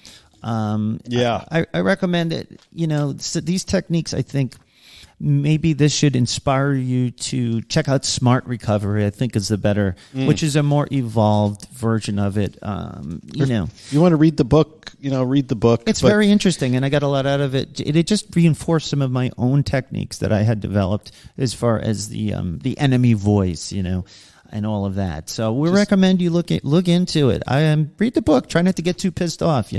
I recommend it. These techniques, I think maybe this should inspire you to check out Smart Recovery, I think is the better, which is a more evolved version of it. If you want to read the book, read the book. It's very interesting, and I got a lot out of it. It just reinforced some of my own techniques that I had developed as far as the enemy voice, and all of that. So we recommend you look into it. Read the book. Try not to get too pissed off.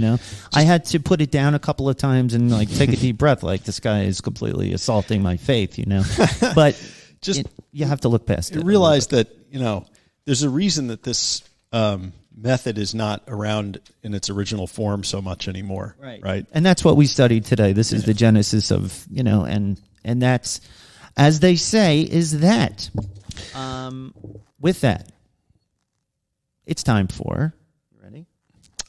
I had to put it down a couple of times and take a deep breath. Like, this guy is completely assaulting my faith. But you have to look past it. Realize that there's a reason that this method is not around in its original form so much anymore. Right. And that's what we studied today. This is the genesis of and that's, as they say, is that. With that, it's time for... You ready?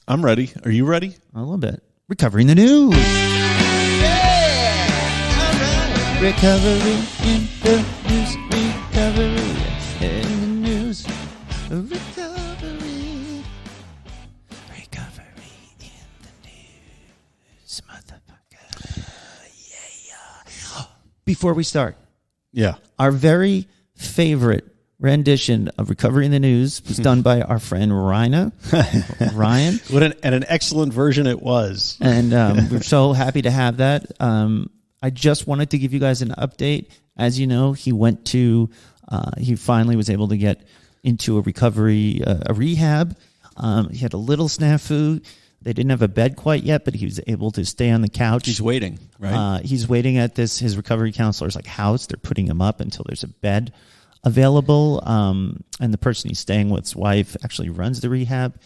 I'm ready. Are you ready? A little bit. Recovering the news. Yeah! All right. Recovery in the news. Recovery in the news. Recovery. Recovery in the news. Motherfucker. Yeah. Before we start. Yeah. Our very favorite rendition of Recovery in the News was done by our friend Ryan. What an excellent version it was. And we're so happy to have that. I just wanted to give you guys an update. As you know, he finally was able to get into a rehab. He had a little snafu. They didn't have a bed quite yet, but he was able to stay on the couch. He's waiting, right? He's waiting at his recovery counselor's house. They're putting him up until there's a bed available. And the person he's staying with's wife actually runs the rehab.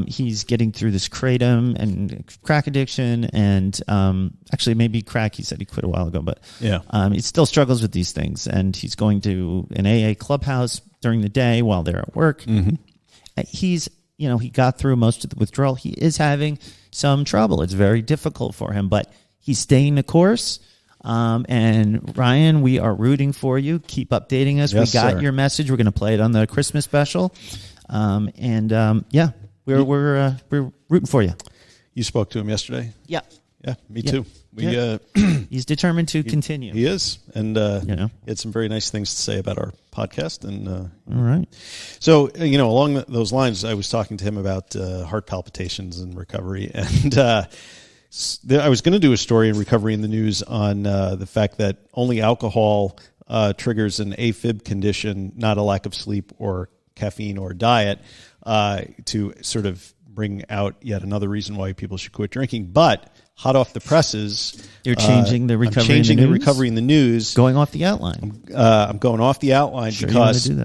He's getting through this kratom and crack addiction, and actually maybe crack. He said he quit a while ago, but he still struggles with these things. And he's going to an AA clubhouse during the day while they're at work. Mm-hmm. He got through most of the withdrawal. He is having some trouble. It's very difficult for him, but he's staying the course. And Ryan, we are rooting for you. Keep updating us. Yes, we got sir. your message. We're going to play it on the Christmas special. We're rooting for you. You spoke to him yesterday? Yeah. Yeah, me too. He's determined to continue. He is, and he had some very nice things to say about our podcast. And all right. So along those lines, I was talking to him about heart palpitations and recovery, and I was going to do a story in Recovery in the News on the fact that only alcohol triggers an AFib condition, not a lack of sleep or caffeine or diet, to sort of bring out yet another reason why people should quit drinking. But hot off the presses, you're changing the recovery. I'm changing the Recovery in the News. Going off the outline. I'm going off the outline because you want to do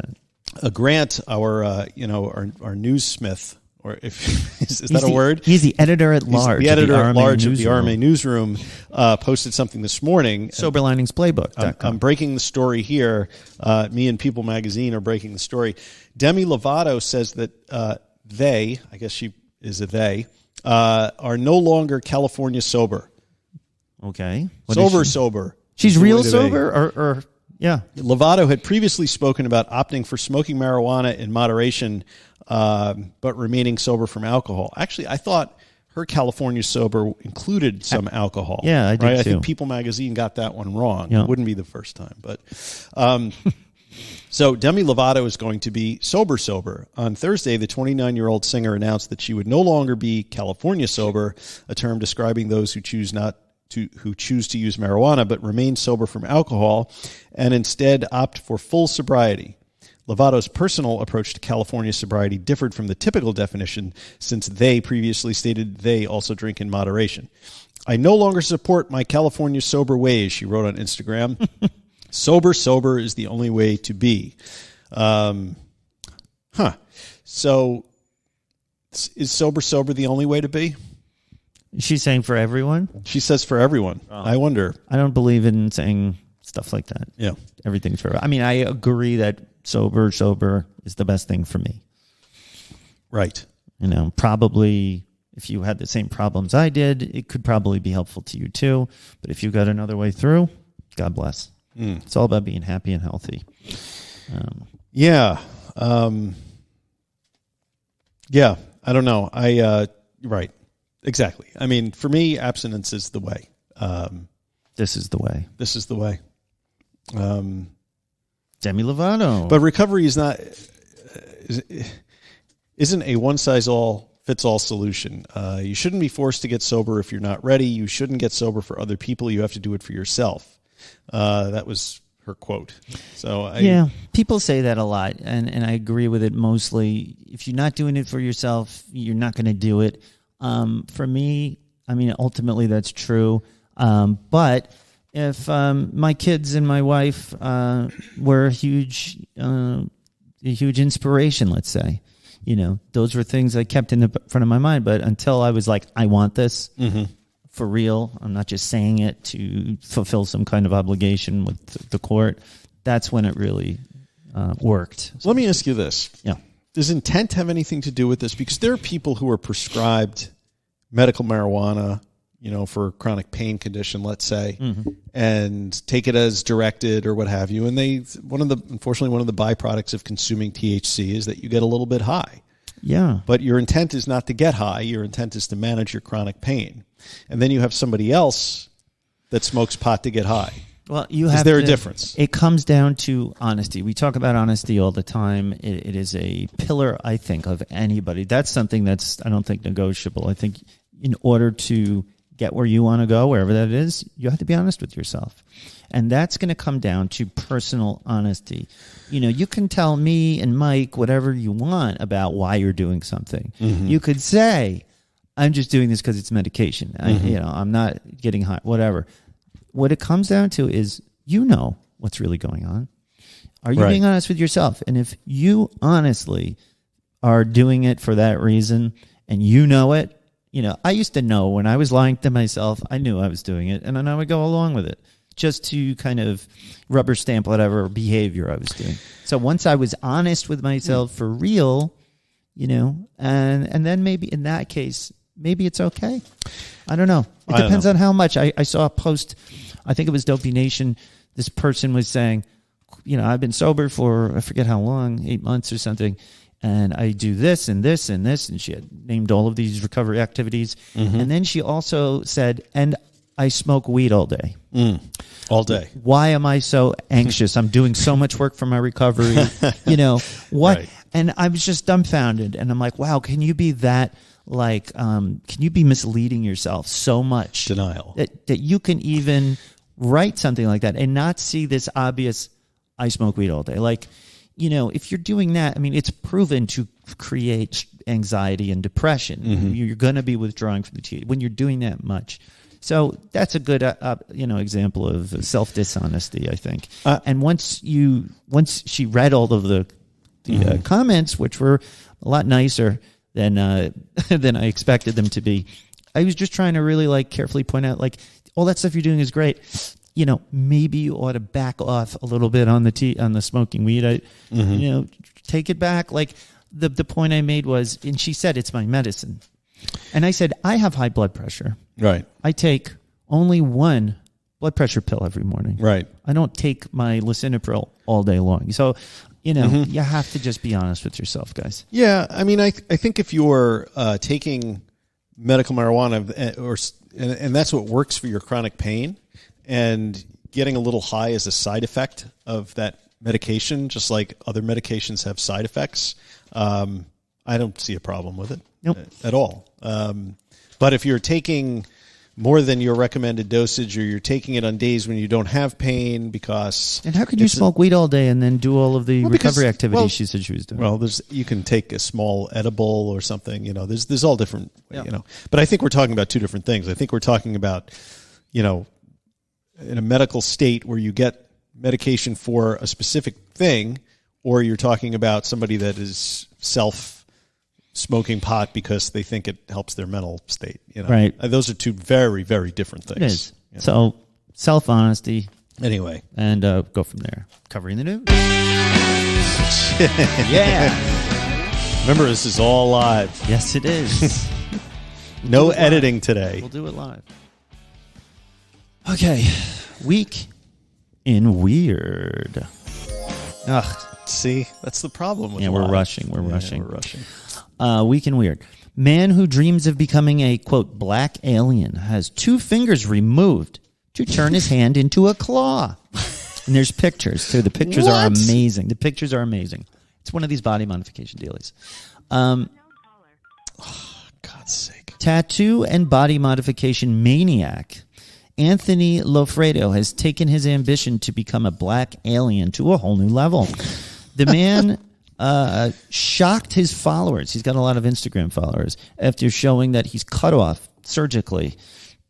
that. Grant, our newsmith, or is that a word? He's the editor at large. The editor at large of the RMA Newsroom posted something this morning. Soberlinings Playbook. I'm breaking the story here. Me and People Magazine are breaking the story. Demi Lovado says that they, I guess she is a they, are no longer California sober. Okay. Sober. She's real sober or yeah. Lovado had previously spoken about opting for smoking marijuana in moderation, but remaining sober from alcohol. Actually, I thought her California sober included some alcohol. Yeah, I did too. I think People Magazine got that one wrong. Yeah. It wouldn't be the first time. But so Demi Lovado is going to be sober. On Thursday, the 29-year-old singer announced that she would no longer be California sober, a term describing those who choose to use marijuana but remain sober from alcohol and instead opt for full sobriety. Lovado's personal approach to California sobriety differed from the typical definition, since they previously stated they also drink in moderation. I no longer support my California sober ways, she wrote on Instagram. Sober is the only way to be. So is sober the only way to be? She's saying for everyone? She says for everyone. Oh. I wonder. I don't believe in saying stuff like that. Yeah. Everything's for... I mean, I agree that sober is the best thing for me. Right. You know, probably if you had the same problems I did, it could probably be helpful to you too. But if you got another way through, God bless. It's all about being happy and healthy. Yeah. Yeah. I don't know. Right. Exactly. I mean, for me, abstinence is the way. This is the way. This is the way. Demi Lovado. But recovery isn't a one-size-fits-all solution. You shouldn't be forced to get sober if you're not ready. You shouldn't get sober for other people. You have to do it for yourself. That was her quote. So people say that a lot, and I agree with it mostly. If you're not doing it for yourself, you're not going to do it. For me, I mean, ultimately that's true. But if my kids and my wife were a huge inspiration, let's say, you know, those were things I kept in the front of my mind. But until I was like, I want this for real, I'm not just saying it to fulfill some kind of obligation with the court, that's when it really worked. Let me ask you this. Yeah. Does intent have anything to do with this? Because there are people who are prescribed medical marijuana, you know, for a chronic pain condition, let's say, and take it as directed or what have you. And unfortunately, one of the byproducts of consuming THC is that you get a little bit high. Yeah. But your intent is not to get high. Your intent is to manage your chronic pain. And then you have somebody else that smokes pot to get high. Well, is there a difference? It comes down to honesty. We talk about honesty all the time. It is a pillar, I think, of anybody. That's something that's, I don't think, negotiable. I think in order to get where you want to go, wherever that is, you have to be honest with yourself. And that's going to come down to personal honesty. You know, you can tell me and Mike whatever you want about why you're doing something. You could say, I'm just doing this because it's medication. I'm not getting high, whatever. What it comes down to is, you know what's really going on. Are you being honest with yourself? And if you honestly are doing it for that reason and you know it, you know, I used to know when I was lying to myself, I knew I was doing it, and then I would go along with it just to kind of rubber stamp whatever behavior I was doing. So once I was honest with myself for real, you know, and then maybe in that case, maybe it's okay. I don't know. It depends on how much. I saw a post, I think it was Dopey Nation. This person was saying, you know, I've been sober for, I forget how long, 8 months or something, and I do this and this and this, and she had named all of these recovery activities. And then she also said, and I smoke weed all day. All day. Why am I so anxious? I'm doing so much work for my recovery. You know, what? Right. And I was just dumbfounded, and I'm like, wow, can you be that, like, can you be misleading yourself so much? Denial. That you can even write something like that and not see this obvious, I smoke weed all day. Like, you know, if you're doing that, I mean, it's proven to create anxiety and depression. You're going to be withdrawing from the THC when you're doing that much. So that's a good, example of self-dishonesty, I think. And once she read all of the comments, which were a lot nicer than I expected them to be, I was just trying to really, like, carefully point out, like, all that stuff you're doing is great. You know, maybe you ought to back off a little bit on the smoking weed. You know, take it back. Like, the point I made was, and she said, it's my medicine. And I said, I have high blood pressure. Right. I take only one blood pressure pill every morning. Right. I don't take my lisinopril all day long. So, you know, you have to just be honest with yourself, guys. Yeah. I mean, I think if you're taking medical marijuana and that's what works for your chronic pain, and getting a little high is a side effect of that medication, just like other medications have side effects, I don't see a problem with it at all. But if you're taking more than your recommended dosage, or you're taking it on days when you don't have pain because... And how could you smoke weed all day and then do all of the recovery activities she said she was doing? Well, you can take a small edible or something. You know, there's all different, you know. But I think we're talking about two different things. I think we're talking about, you know, in a medical state where you get medication for a specific thing, or you're talking about somebody that is smoking pot because they think it helps their mental state. Right. Those are two very, very different things. It is. So self-honesty. Anyway. And go from there. Covering the news. Yeah. Remember, this is all live. Yes, it is. No editing today. We'll do it live. Okay. Week in Weird. Ugh. See, that's the problem with we're live. rushing. We're rushing. Week in Weird. Man who dreams of becoming a, quote, black alien has 2 fingers removed to turn his hand into a claw. And there's pictures, too. The pictures are amazing. It's one of these body modification dealies. God's sake. Tattoo and body modification maniac Anthony Lovado has taken his ambition to become a black alien to a whole new level. The man shocked his followers. He's got a lot of Instagram followers after showing that he's cut off surgically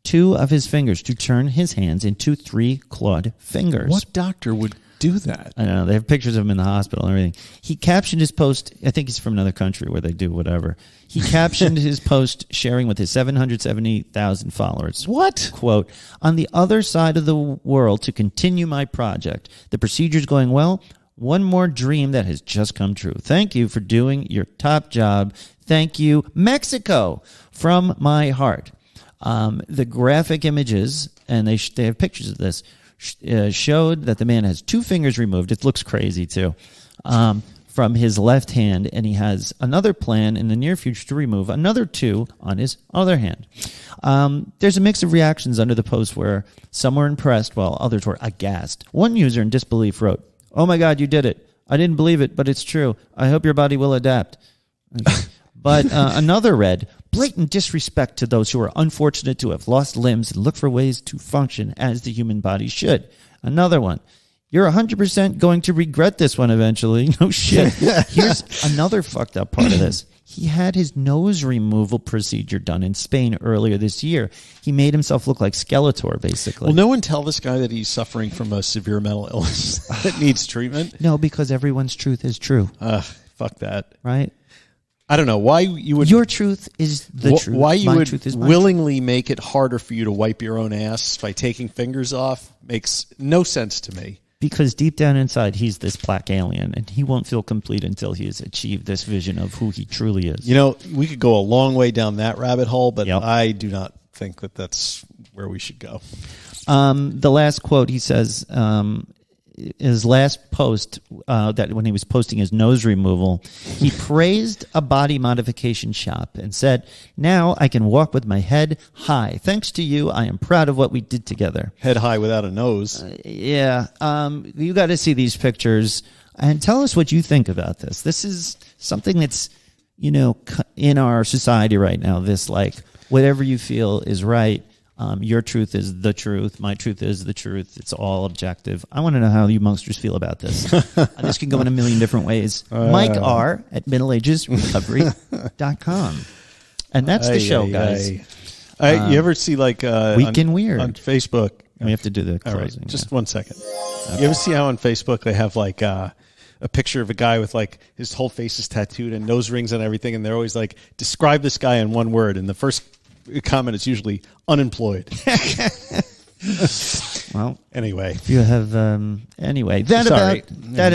2 of his fingers to turn his hands into 3 clawed fingers. What doctor would do that? I don't know. They have pictures of him in the hospital and everything. He captioned his post. I think he's from another country where they do whatever. He captioned his post sharing with his 770,000 followers. What? Quote, on the other side of the world to continue my project. The procedure's going well. One more dream that has just come true. Thank you for doing your top job. Thank you, Mexico, from my heart. The graphic images, and they have pictures of this, showed that the man has 2 fingers removed. It looks crazy, too, from his left hand, and he has another plan in the near future to remove another 2 on his other hand. There's a mix of reactions under the post where some were impressed while others were aghast. One user in disbelief wrote, "Oh my God, you did it. I didn't believe it, but it's true. I hope your body will adapt." But another read, blatant disrespect to those who are unfortunate to have lost limbs and look for ways to function as the human body should. Another one, you're 100% going to regret this one eventually. No shit. Here's another fucked up part of this. He had his nose removal procedure done in Spain earlier this year. He made himself look like Skeletor, basically. Will no one tell this guy that he's suffering from a severe mental illness that needs treatment? No, because everyone's truth is true. Fuck that. Right? I don't know why you would. Your truth is the truth. Why you my would truth is my willingly make it harder for you to wipe your own ass by taking fingers off makes no sense to me. Because deep down inside, he's this black alien, and he won't feel complete until he has achieved this vision of who he truly is. You know, we could go a long way down that rabbit hole, but I do not think that that's where we should go. The last quote, he says, his last post, that when he was posting his nose removal, he praised a body modification shop and said, "Now I can walk with my head high. Thanks to you, I am proud of what we did together." Head high without a nose. You got to see these pictures and tell us what you think about this. This is something that's, in our society right now, this like whatever you feel is right. Your truth is the truth. My truth is the truth. It's all objective. I want to know how you monsters feel about this. This can go in a million different ways. Mike R. at middleagesrecovery.com. And that's the show, guys. You ever see like Week in Weird on Facebook? We have to do the closing. Right, just 1 second. Okay. You ever see how on Facebook they have like a picture of a guy with like his whole face is tattooed and nose rings and everything, and they're always like, describe this guy in 1 word, and the first comment is usually unemployed. Well, anyway, if you have that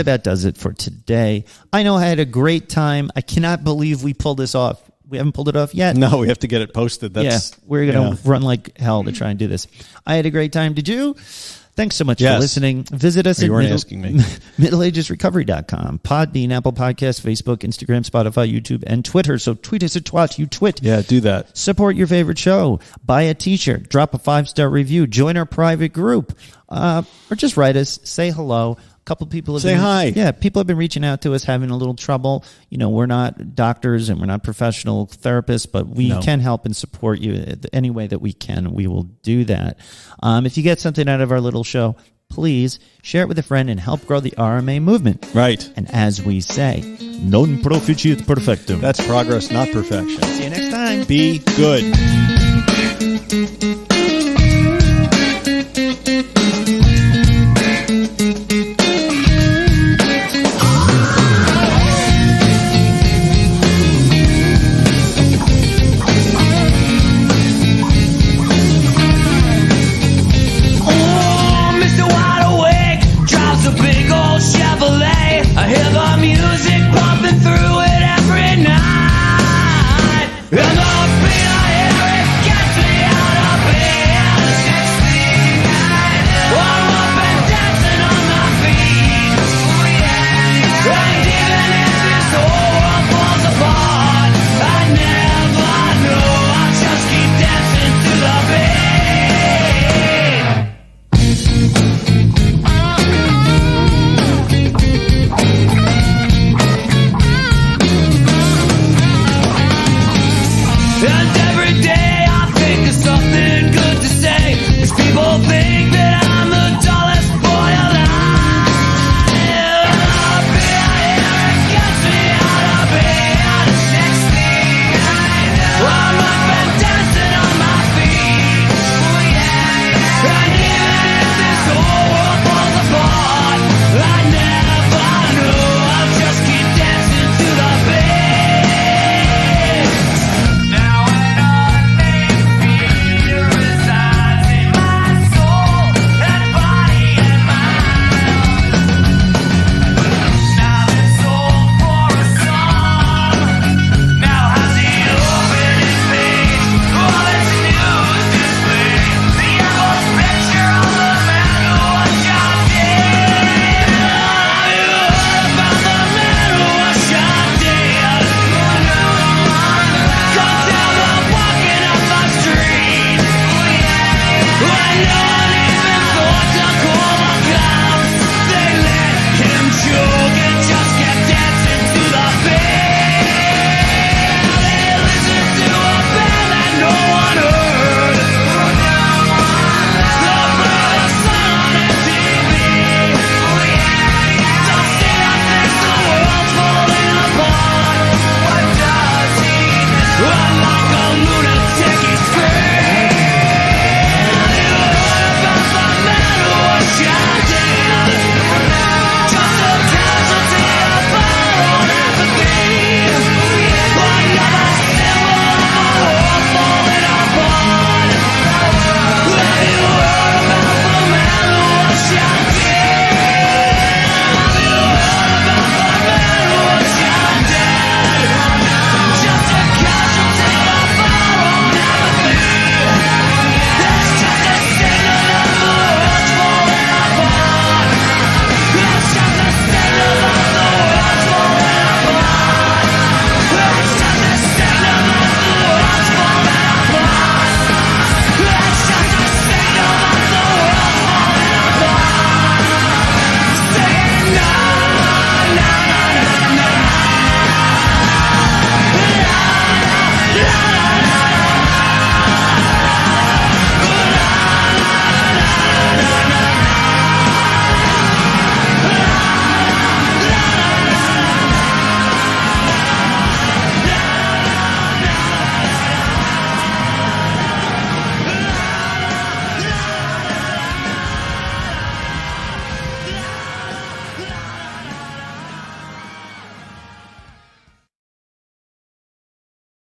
about does it for today. I know I had a great time. I cannot believe we pulled this off. We haven't pulled it off yet. No, we have to get it posted. We're going to run like hell to try and do this. I had a great time. Did you? Thanks so much for listening. Visit us at middleagesrecovery.com, Podbean, Apple Podcasts, Facebook, Instagram, Spotify, YouTube, and Twitter. So tweet us at twat, you twit. Yeah, do that. Support your favorite show. Buy a t-shirt. Drop a 5-star review. Join our private group. Or just write us. Say hello. A couple people have Say hi. Yeah, people have been reaching out to us, having a little trouble. We're not doctors and we're not professional therapists, but we can help and support you any way that we can. We will do that. If you get something out of our little show, please share it with a friend and help grow the RMA movement. Right. And as we say, non proficiat perfectum. That's progress, not perfection. See you next time. Be good.